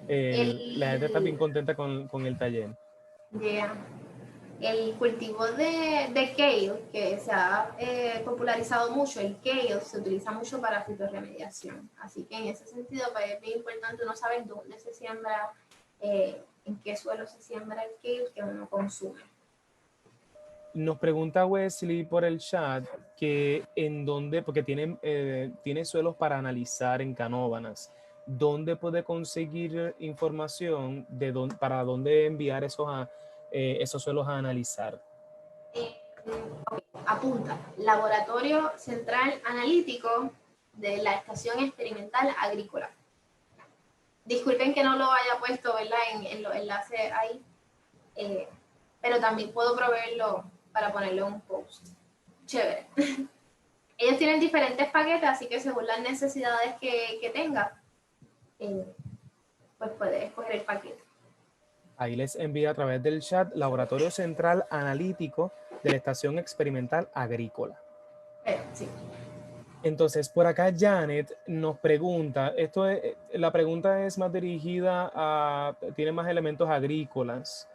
bien El, contenta con el taller. yeah, el cultivo de kale, que se ha popularizado mucho, el kale se utiliza mucho para fitorremediación. Así que en ese sentido pues, es bien importante uno saber dónde se siembra, en qué suelo se siembra el kale que uno consume. Nos pregunta Wesley por el chat que en dónde, porque tiene suelos para analizar en Canóvanas, ¿dónde puede conseguir información para dónde enviar esos suelos a analizar? Apunta, Laboratorio Central Analítico de la Estación Experimental Agrícola. Disculpen que no lo haya puesto, ¿verdad? En los enlaces ahí, pero también puedo proveerlo para ponerlo en un post. Chévere. Ellos tienen diferentes paquetes, así que según las necesidades que tenga, pues puedes escoger el paquete. Ahí les envía a través del chat Laboratorio Central Analítico de la Estación Experimental Agrícola. Sí. Entonces, por acá Janet nos pregunta, la pregunta es más dirigida tiene más elementos agrícolas.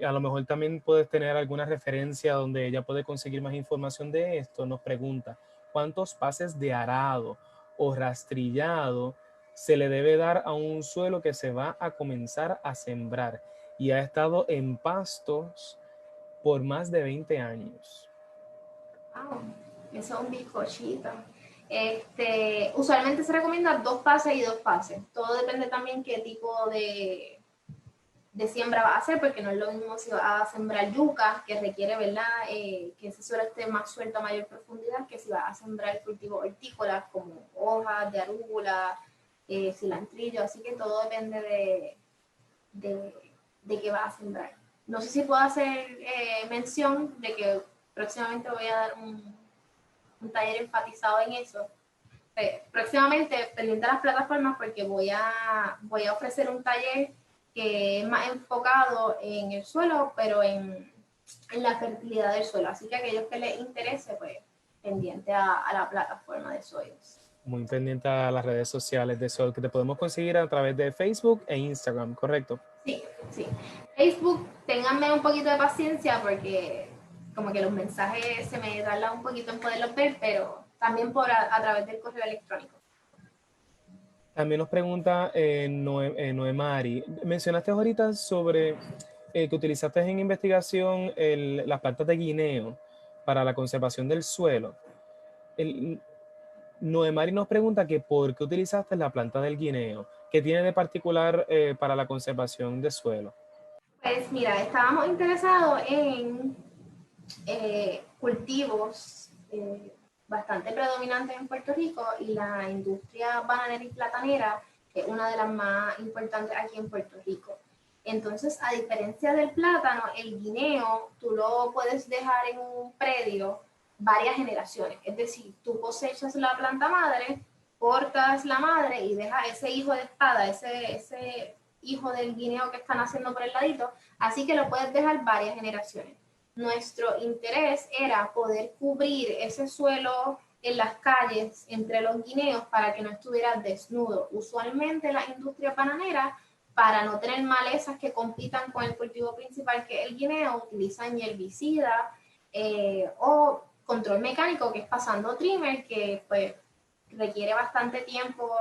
A lo mejor también puedes tener alguna referencia donde ella puede conseguir más información de esto. Nos pregunta, ¿cuántos pases de arado o rastrillado se le debe dar a un suelo que se va a comenzar a sembrar y ha estado en pastos por más de 20 años? Wow, eso es un bizcochito. Usualmente se recomienda 2 pases y 2 pases. Todo depende también qué tipo de siembra va a hacer, porque no es lo mismo si va a sembrar yuca, que requiere, ¿verdad? Que ese suelo esté más suelto a mayor profundidad, que si va a sembrar cultivos hortícolas como hojas de arúgula, cilantrillo, así que todo depende de qué va a sembrar. No sé si puedo hacer mención de que próximamente voy a dar un taller enfatizado en eso. Próximamente, pendiente de las plataformas, porque voy a ofrecer un taller que es más enfocado en el suelo, pero en la fertilidad del suelo. Así que aquellos que les interese, pues pendiente a la plataforma de Soils. Muy pendiente a las redes sociales de Sol, que te podemos conseguir a través de Facebook e Instagram, ¿correcto? Sí, sí. Facebook, ténganme un poquito de paciencia porque como que los mensajes se me tardan un poquito en poderlos ver, pero también a través del correo electrónico. También nos pregunta Noemari, mencionaste ahorita sobre que utilizaste en investigación las plantas de guineo para la conservación del suelo. Noemari nos pregunta que por qué utilizaste la planta del guineo, qué tiene de particular para la conservación de suelo. Pues mira, estábamos interesados en cultivos bastante predominantes en Puerto Rico y la industria bananera y platanera es una de las más importantes aquí en Puerto Rico. Entonces, a diferencia del plátano, el guineo tú lo puedes dejar en un predio varias generaciones. Es decir, tú cosechas la planta madre, cortas la madre y dejas ese hijo de espada, ese hijo del guineo que están haciendo por el ladito, así que lo puedes dejar varias generaciones. Nuestro interés era poder cubrir ese suelo en las calles entre los guineos para que no estuviera desnudo. Usualmente las industrias bananeras, para no tener malezas que compitan con el cultivo principal que es el guineo, utilizan herbicida o control mecánico, que es pasando trimmer, que pues requiere bastante tiempo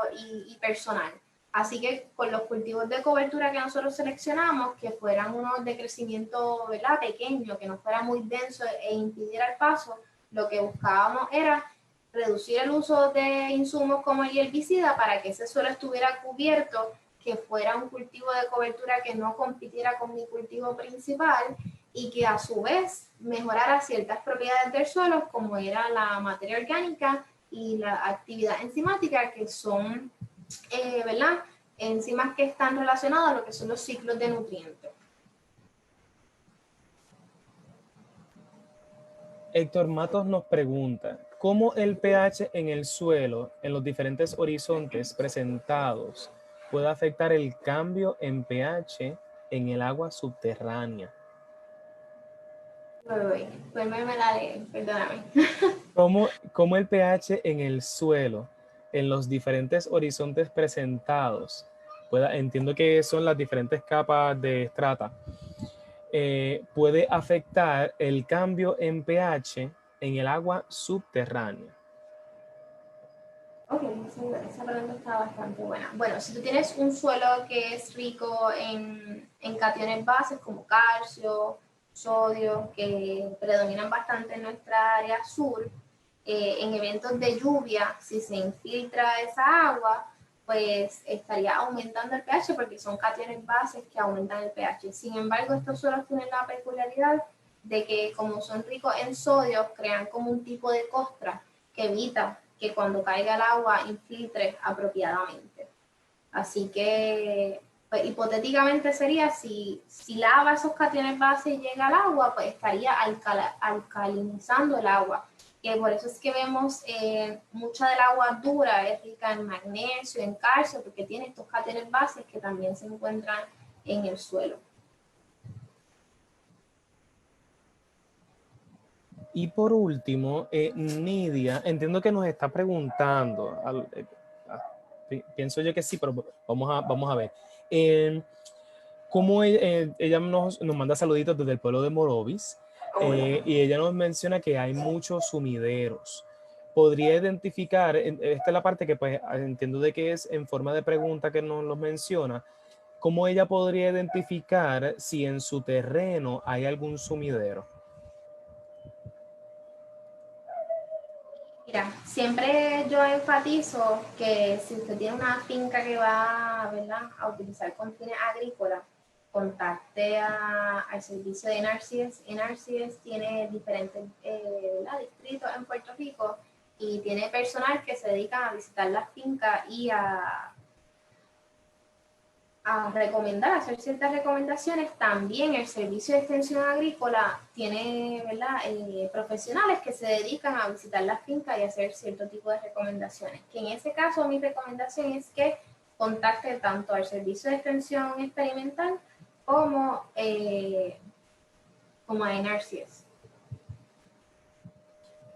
y personal. Así que con los cultivos de cobertura que nosotros seleccionamos, que fueran unos de crecimiento, ¿verdad?, pequeño, que no fuera muy denso e impidiera el paso, lo que buscábamos era reducir el uso de insumos como el herbicida para que ese suelo estuviera cubierto, que fuera un cultivo de cobertura que no compitiera con mi cultivo principal y que a su vez mejorara ciertas propiedades del suelo, como era la materia orgánica y la actividad enzimática, que son ¿verdad?, enzimas que están relacionadas a lo que son los ciclos de nutrientes. Héctor Matos nos pregunta, ¿cómo el pH en el suelo, en los diferentes horizontes presentados, puede afectar el cambio en pH en el agua subterránea? Uy, pues me la leer, perdóname. ¿Cómo el pH en el suelo, en los diferentes horizontes presentados, entiendo que son las diferentes capas de estrata, puede afectar el cambio en pH en el agua subterránea? Ok, esa pregunta está bastante buena. Bueno, si tú tienes un suelo que es rico en cationes bases como calcio, sodio, que predominan bastante en nuestra área sur, en eventos de lluvia, si se infiltra esa agua, pues estaría aumentando el pH porque son cationes bases que aumentan el pH. Sin embargo, estos suelos tienen la peculiaridad de que como son ricos en sodio, crean como un tipo de costra que evita que cuando caiga el agua infiltre apropiadamente. Así que, pues, hipotéticamente sería, si lava esos cationes bases y llega al agua, pues estaría alcalinizando el agua. Que por eso es que vemos mucha del agua dura es rica en magnesio, en calcio, porque tiene estos cationes bases que también se encuentran en el suelo. Y por último, Nidia, entiendo que nos está preguntando, pienso yo que sí, pero vamos a ver. Cómo ella nos manda saluditos desde el pueblo de Morovis, y ella nos menciona que hay muchos sumideros. ¿Podría identificar, esta es la parte que pues entiendo de que es en forma de pregunta que nos lo menciona, cómo ella podría identificar si en su terreno hay algún sumidero? Mira, siempre yo enfatizo que si usted tiene una finca que va, ¿verdad?, a utilizar con fines agrícolas, contacte al servicio de NRCS. NRCS tiene diferentes distritos en Puerto Rico y tiene personal que se dedica a visitar las fincas y a recomendar, hacer ciertas recomendaciones. También el Servicio de Extensión Agrícola tiene, ¿verdad?, profesionales que se dedican a visitar las fincas y hacer cierto tipo de recomendaciones. Que en ese caso mi recomendación es que contacte tanto al Servicio de Extensión Experimental como, como a NRCS.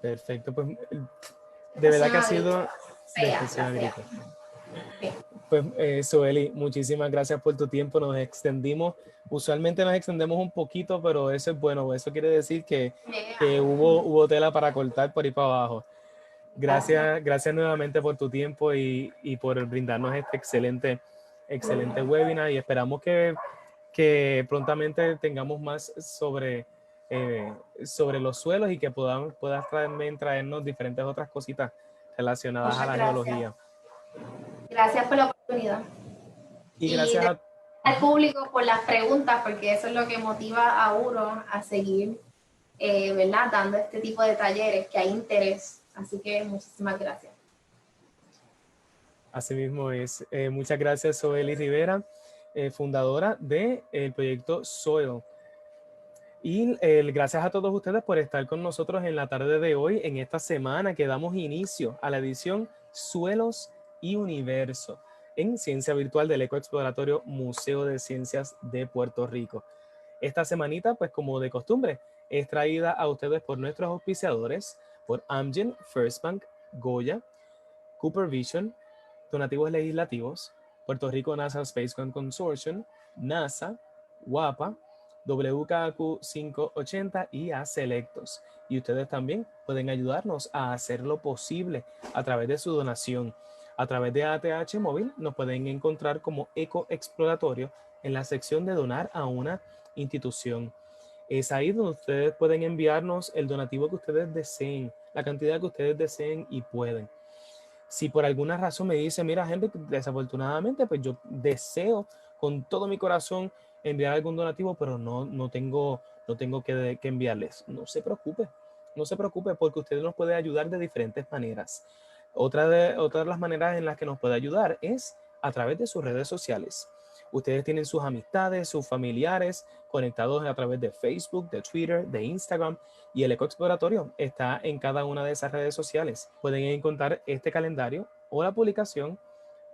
Perfecto, pues de verdad Extensión que ha Agrícola, sido de sea, extensión la sea. agrícola. Sí. Pues, Sueli, muchísimas gracias por tu tiempo. Nos extendimos. Usualmente nos extendemos un poquito, pero eso es bueno. Eso quiere decir que hubo tela para cortar por ahí para abajo. Gracias nuevamente por tu tiempo y por brindarnos este excelente webinar. Y esperamos que prontamente tengamos más sobre los suelos y que puedas también traernos diferentes otras cositas relacionadas a Muchas la gracias. geología. Gracias por la oportunidad. Y Y gracias al público por las preguntas, porque eso es lo que motiva a uno a seguir, ¿verdad?, dando este tipo de talleres, que hay interés. Así que muchísimas gracias. Asimismo es. Muchas gracias, Zoely Rivera, fundadora del proyecto Soil. Y gracias a todos ustedes por estar con nosotros en la tarde de hoy, en esta semana que damos inicio a la edición Suelos y Universo en Ciencia Virtual del Ecoexploratorio Museo de Ciencias de Puerto Rico. Esta semanita, pues como de costumbre, es traída a ustedes por nuestros auspiciadores, por Amgen, First Bank, Goya, Cooper Vision, Donativos Legislativos, Puerto Rico NASA Space Consortium, NASA, WAPA, WKQ 580 y a Selectos. Y ustedes también pueden ayudarnos a hacerlo posible a través de su donación. A través de ATH Móvil nos pueden encontrar como Eco Exploratorio en la sección de donar a una institución. Es ahí donde ustedes pueden enviarnos el donativo que ustedes deseen, la cantidad que ustedes deseen y pueden. Si por alguna razón me dice, mira, Henry, desafortunadamente, pues yo deseo con todo mi corazón enviar algún donativo, pero no tengo que enviarles. No se preocupe, porque usted nos puede ayudar de diferentes maneras. Otra de las maneras en las que nos puede ayudar es a través de sus redes sociales. Ustedes tienen sus amistades, sus familiares conectados a través de Facebook, de Twitter, de Instagram, y el Ecoexploratorio está en cada una de esas redes sociales. Pueden encontrar este calendario o la publicación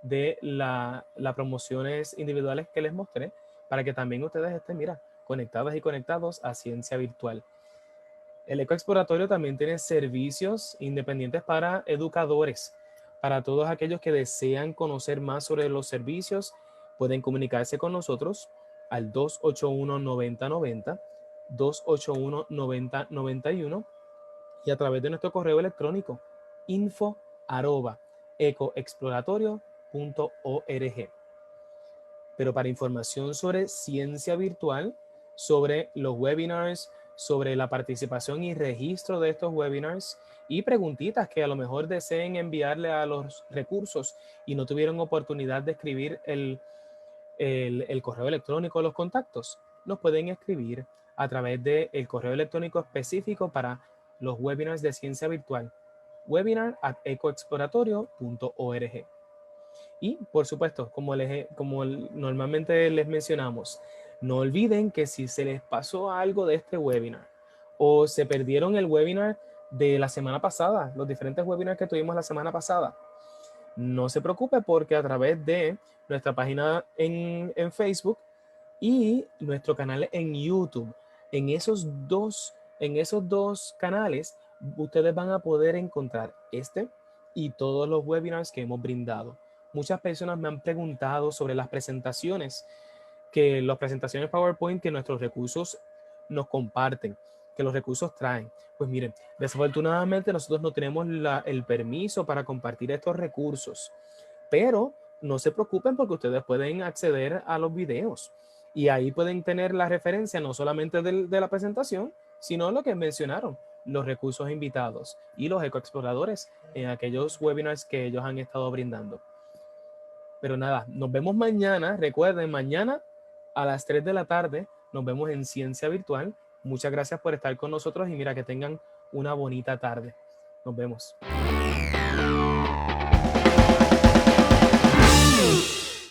de las promociones individuales que les mostré para que también ustedes estén, mira, conectadas y conectados a Ciencia Virtual. El Ecoexploratorio también tiene servicios independientes para educadores. Para todos aquellos que desean conocer más sobre los servicios, pueden comunicarse con nosotros al 281-9090, 281-9091 y a través de nuestro correo electrónico info@ecoexploratorio.org. Pero para información sobre ciencia virtual, sobre los webinars, sobre la participación y registro de estos webinars y preguntitas que a lo mejor deseen enviarle a los recursos y no tuvieron oportunidad de escribir el correo electrónico o los contactos, nos pueden escribir a través del correo electrónico específico para los webinars de ciencia virtual, webinar@ecoexploratorio.org. Y por supuesto, como normalmente les mencionamos, no olviden que si se les pasó algo de este webinar o se perdieron el webinar de la semana pasada, los diferentes webinars que tuvimos la semana pasada, no se preocupe porque a través de nuestra página en Facebook y nuestro canal en YouTube, en esos dos canales, ustedes van a poder encontrar este y todos los webinars que hemos brindado. Muchas personas me han preguntado sobre las presentaciones PowerPoint que nuestros recursos nos comparten, que los recursos traen. Pues miren, desafortunadamente nosotros no tenemos el permiso para compartir estos recursos, pero no se preocupen porque ustedes pueden acceder a los videos y ahí pueden tener la referencia no solamente de la presentación, sino lo que mencionaron, los recursos invitados y los ecoexploradores en aquellos webinars que ellos han estado brindando. Pero nada, nos vemos mañana. Recuerden, mañana a las 3 de la tarde nos vemos en Ciencia Virtual. Muchas gracias por estar con nosotros y mira que tengan una bonita tarde. Nos vemos.